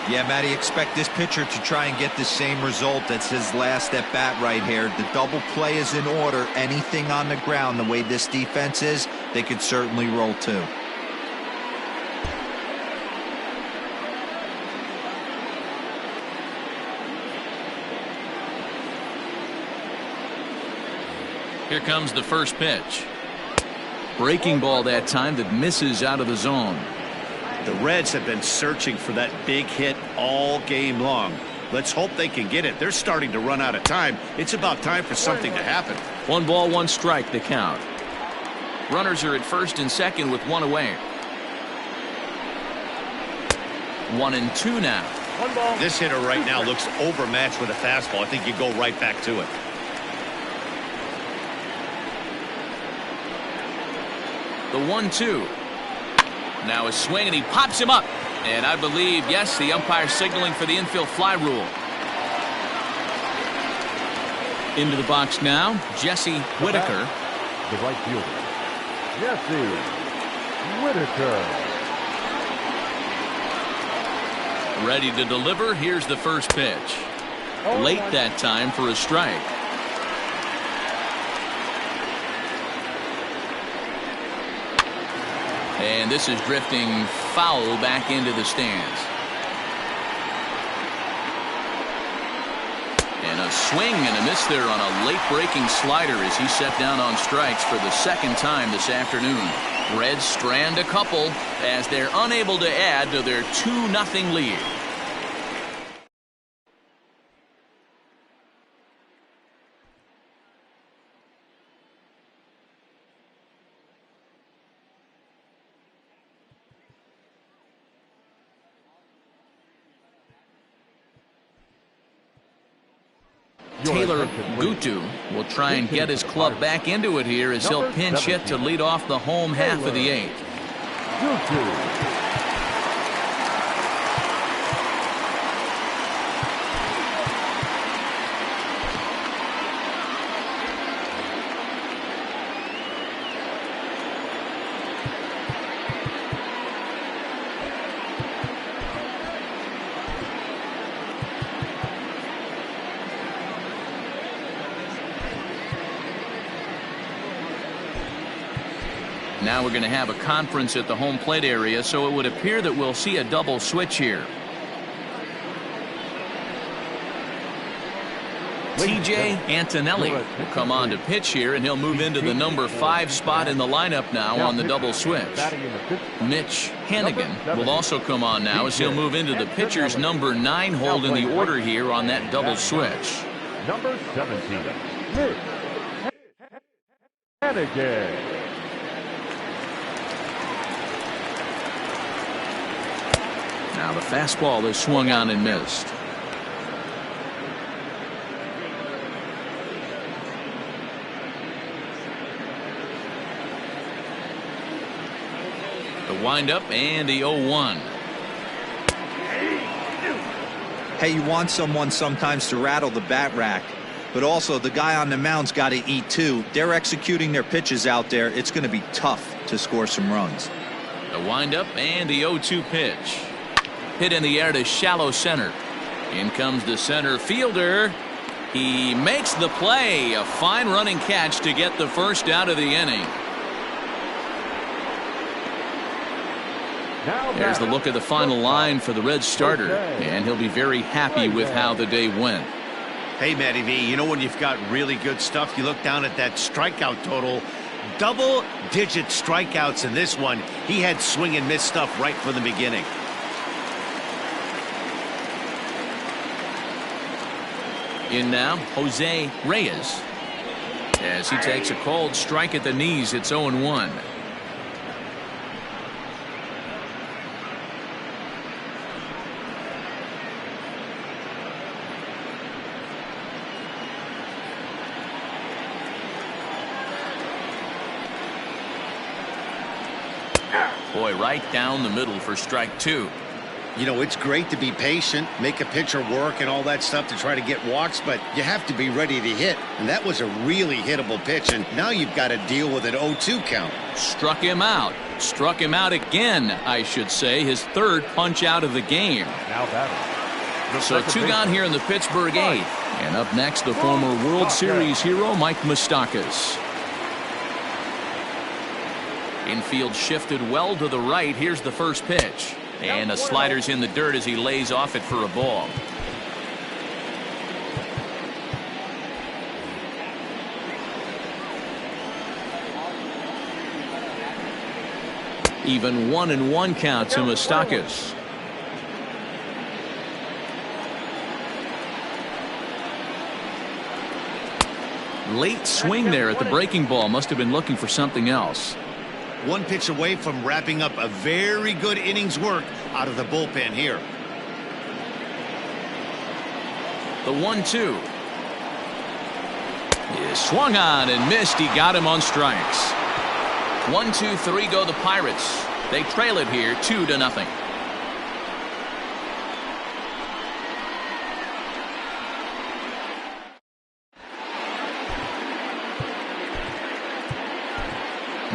Yeah, Matty, expect this pitcher to try and get the same result. That's his last at bat right here. The double play is in order. Anything on the ground, the way this defense is, they could certainly roll too. Here comes the first pitch. Breaking ball that time that misses out of the zone. The Reds have been searching for that big hit all game long. Let's hope they can get it. They're starting to run out of time. It's about time for something to happen. 1 ball, 1 strike, the count. Runners are at first and second with 1 away. 1-2 now. 1 ball. This hitter right now looks overmatched with a fastball. I think you go right back to it. The 1-2. Now a swing, and he pops him up. And I believe, yes, the umpire signaling for the infield fly rule. Into the box now, Jesse Whitaker. The right fielder, Jesse Whitaker. Ready to deliver. Here's the first pitch. Late that time for a strike. And this is drifting foul back into the stands. And a swing and a miss there on a late breaking slider as he set down on strikes for the second time this afternoon. Reds strand a couple as they're unable to add to their 2-0 lead. Taylor Gutu will try and get his club back into it here as he'll pinch hit to lead off the home half of the 8th. Now we're going to have a conference at the home plate area, so it would appear that we'll see a double switch here. TJ Antonelli will come on to pitch here, and he'll move into the number 5 spot in the lineup now on the double switch. Mitch Hannigan will also come on now as he'll move into the pitcher's number 9 hold in the order here on that double switch. Number 17, Mitch Hannigan. Now the fastball is swung on and missed. The windup and the 0-1. Hey, you want someone sometimes to rattle the bat rack, but also the guy on the mound's got to eat too. They're executing their pitches out there. It's going to be tough to score some runs. The windup and the 0-2 pitch. Hit in the air to shallow center. In comes the center fielder. He makes the play. A fine running catch to get the first out of the inning. There's the look at the final line for the Reds starter, and he'll be very happy with how the day went. Hey, Matty V, you know when you've got really good stuff, you look down at that strikeout total. Double-digit strikeouts in this one. He had swing and miss stuff right from the beginning. In now, Jose Reyes. As he takes a cold strike at the knees, it's 0-1. Boy, right down the middle for strike 2. You know, it's great to be patient, make a pitcher work and all that stuff to try to get walks, but you have to be ready to hit. And that was a really hittable pitch, and now you've got to deal with an 0-2 count. Struck him out. Struck him out again, I should say. His third punch out of the game. Now batting. So two gone here in the Pittsburgh eighth. And up next, the former World Series hero, Mike Moustakas. Infield shifted well to the right. Here's the first pitch. And a slider's in the dirt as he lays off it for a ball. Even 1-1 count to Moustakas. Late swing there at the breaking ball. Must have been looking for something else. One pitch away from wrapping up a very good innings work out of the bullpen here. The 1-2. He swung on and missed. He got him on strikes. 1-2-3 go the Pirates. They trail it here 2-0.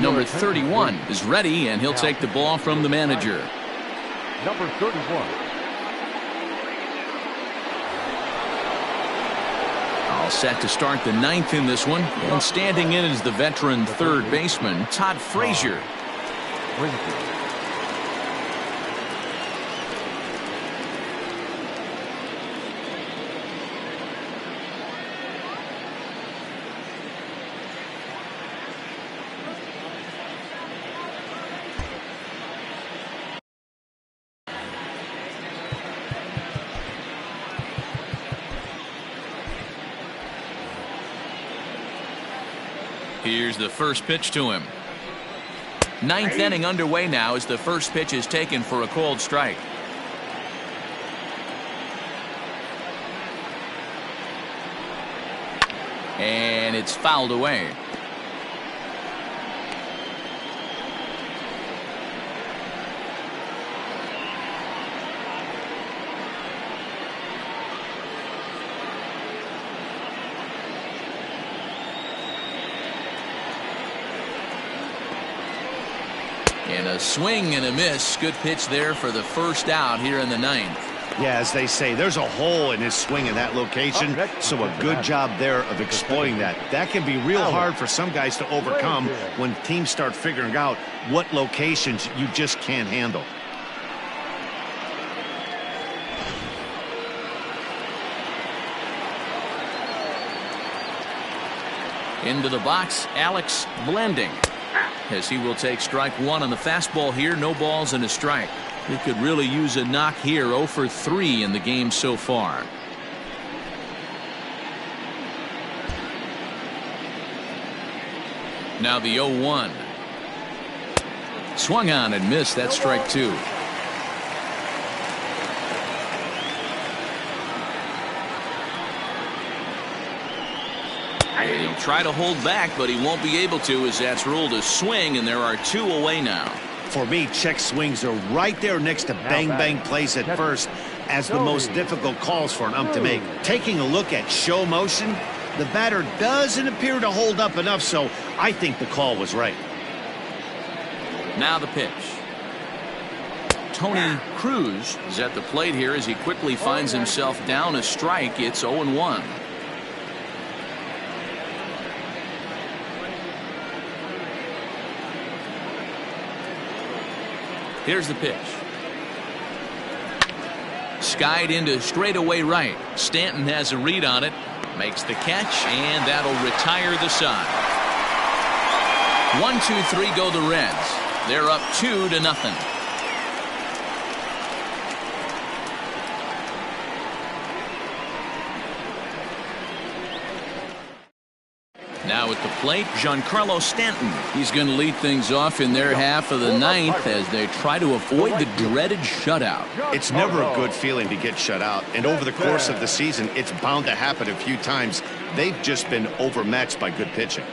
Number 31 is ready, and he'll take the ball from the manager. Number 31. All set to start the ninth in this one. And standing in is the veteran third baseman, Todd Frazier. Here's the first pitch to him. Ninth inning underway now as the first pitch is taken for a called strike. And it's fouled away. And a swing and a miss. Good pitch there for the first out here in the ninth. Yeah, as they say, there's a hole in his swing in that location, so a good job there of exploiting that. That can be real hard for some guys to overcome when teams start figuring out what locations you just can't handle. Into the box, Alex Blending, as he will take strike one on the fastball here. No balls and a strike. He could really use a knock here. 0 for 3 in the game so far. Now the 0-1. Swung on and missed. That's strike two. And he'll try to hold back, but he won't be able to, as that's ruled a swing, and there are two away now. For me, check swings are right there next to bang-bang plays at first as the most difficult calls for an ump to make. Taking a look at show motion, the batter doesn't appear to hold up enough, so I think the call was right. Now the pitch. Tony Cruz is at the plate here as he quickly finds himself down a strike. It's 0-1. Here's the pitch. Skied into straightaway right. Stanton has a read on it. Makes the catch, and that'll retire the side. 1-2-3 go the Reds. They're up 2-0. Now at the plate, Giancarlo Stanton. He's going to lead things off in their half of the ninth as they try to avoid the dreaded shutout. It's never a good feeling to get shut out, and over the course of the season, it's bound to happen a few times. They've just been overmatched by good pitching.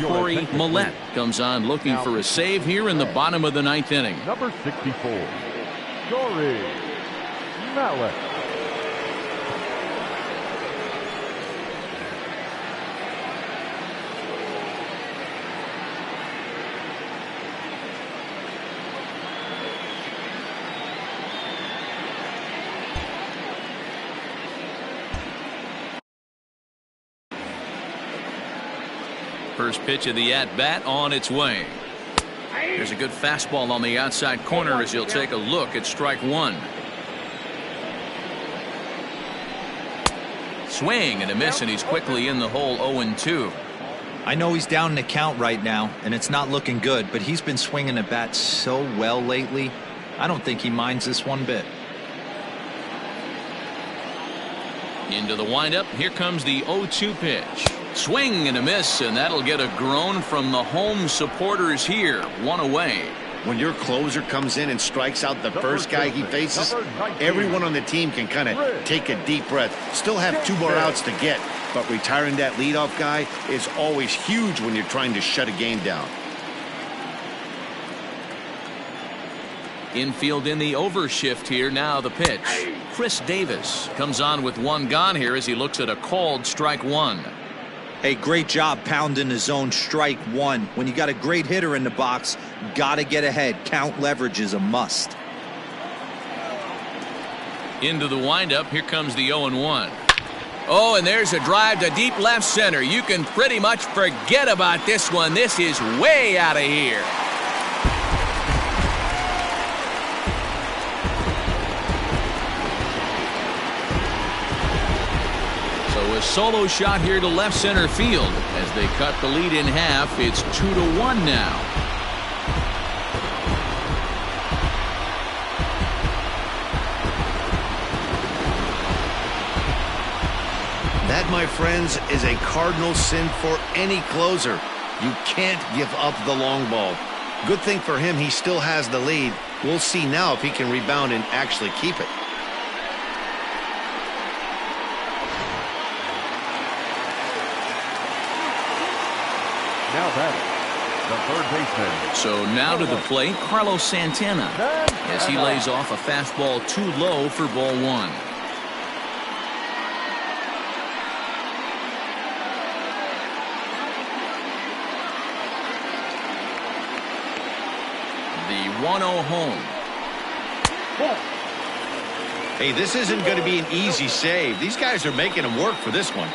Corey Millette comes on looking for a save here in the bottom of the ninth inning. Number 64, Corey Millette. First pitch of the at-bat on its way. There's a good fastball on the outside corner as he'll take a look at strike one. Swing and a miss, and he's quickly in the hole 0-2. I know he's down in the count right now, and it's not looking good, but he's been swinging the bat so well lately. I don't think he minds this one bit. Into the windup. Here comes the 0-2 pitch. Swing and a miss, and that'll get a groan from the home supporters here. One away. When your closer comes in and strikes out the first guy he faces, everyone on the team can kind of take a deep breath. Still have 2 more outs to get, but retiring that leadoff guy is always huge when you're trying to shut a game down. Infield in the overshift here. Now the pitch. Chris Davis comes on with 1 gone here as he looks at a called strike 1. Hey, great job pounding the zone strike 1. When you got a great hitter in the box, gotta get ahead. Count leverage is a must. Into the windup. Here comes the 0-1. Oh, and there's a drive to deep left center. You can pretty much forget about this one. This is way out of here. A solo shot here to left center field as they cut the lead in half. It's 2-1 now. That, my friends, is a cardinal sin for any closer. You can't give up the long ball. Good thing for him, he still has the lead. We'll see now if he can rebound and actually keep it. Now batting, the third baseman. So now to the plate, Carlos Santana, as he lays off a fastball too low for ball 1. The 1-0 home. Hey, this isn't going to be an easy save. These guys are making him work for this one.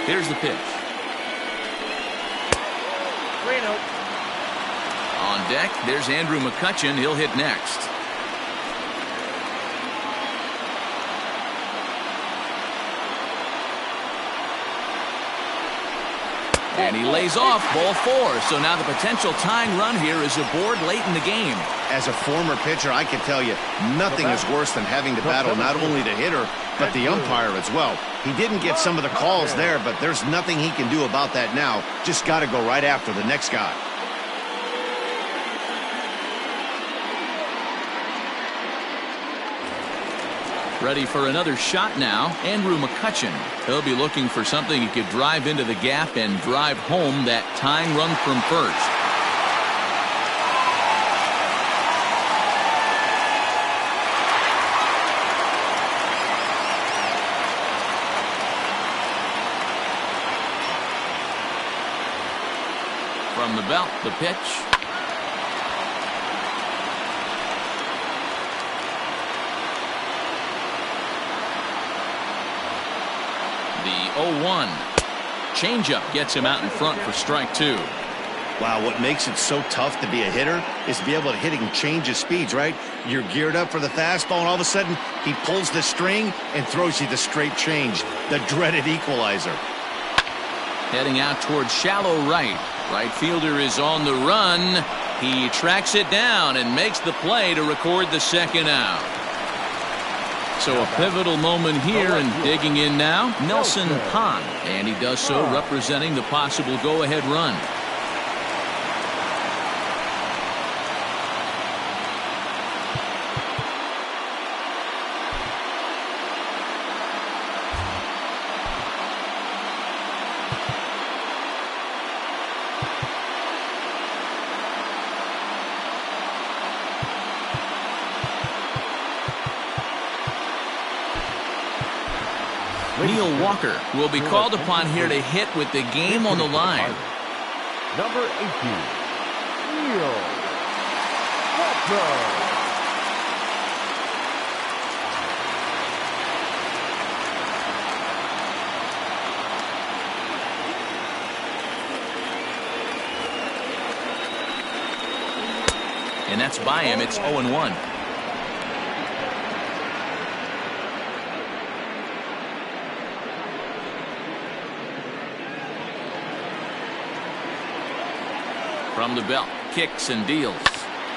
Here's the pitch. On deck, there's Andrew McCutchen. He'll hit next. And he lays off ball 4. So now the potential tying run here is aboard late in the game. As a former pitcher, I can tell you, nothing is worse than having to battle not only the hitter, but the umpire as well. He didn't get some of the calls there, but there's nothing he can do about that now. Just got to go right after the next guy. Ready for another shot now, Andrew McCutchen. He'll be looking for something he could drive into the gap and drive home that tying run from first. From the belt, the pitch. The 0-1. Changeup gets him out in front for strike 2. Wow, what makes it so tough to be a hitter is to be able to hit and change his speeds, right? You're geared up for the fastball, and all of a sudden, he pulls the string and throws you the straight change, the dreaded equalizer. Heading out towards shallow right. Right fielder is on the run. He tracks it down and makes the play to record the second out. So a pivotal moment here, and digging in now, Nelson Pond. And he does so representing the possible go-ahead run. Neil Walker will be called upon here to hit with the game on the line. Number 18, Neil Walker. And that's by him. It's 0-1. From the belt, kicks and deals.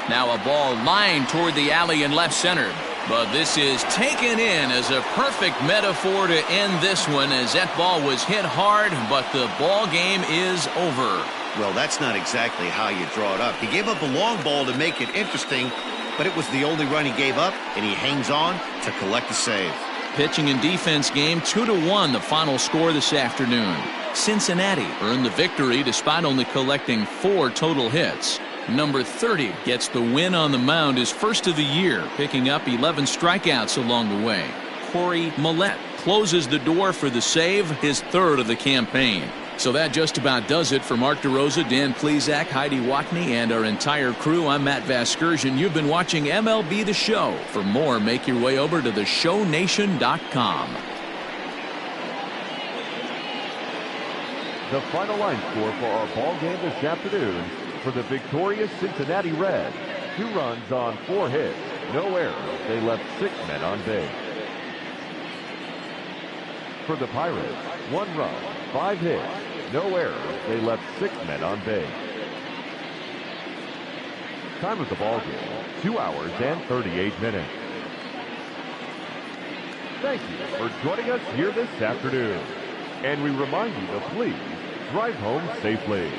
Now a ball lined toward the alley in left center. But this is taken in as a perfect metaphor to end this one, as that ball was hit hard, but the ball game is over. Well, that's not exactly how you draw it up. He gave up a long ball to make it interesting, but it was the only run he gave up, and he hangs on to collect a save. Pitching and defense game, 2-1 the final score this afternoon. Cincinnati earned the victory despite only collecting 4 total hits. Number 30 gets the win on the mound, his first of the year, picking up 11 strikeouts along the way. Corey Millette closes the door for the save, his 3rd of the campaign. So that just about does it for Mark DeRosa, Dan Plesac, Heidi Watney, and our entire crew. I'm Matt Vasgersian. You've been watching MLB The Show. For more, make your way over to theshownation.com. The final line score for our ball game this afternoon for the victorious Cincinnati Reds. 2 runs on 4 hits, no errors. They left 6 men on base. For the Pirates, 1 run, 5 hits, no errors. They left 6 men on base. Time of the ball game, 2 hours and 38 minutes. Thank you for joining us here this afternoon. And we remind you to please drive home safely.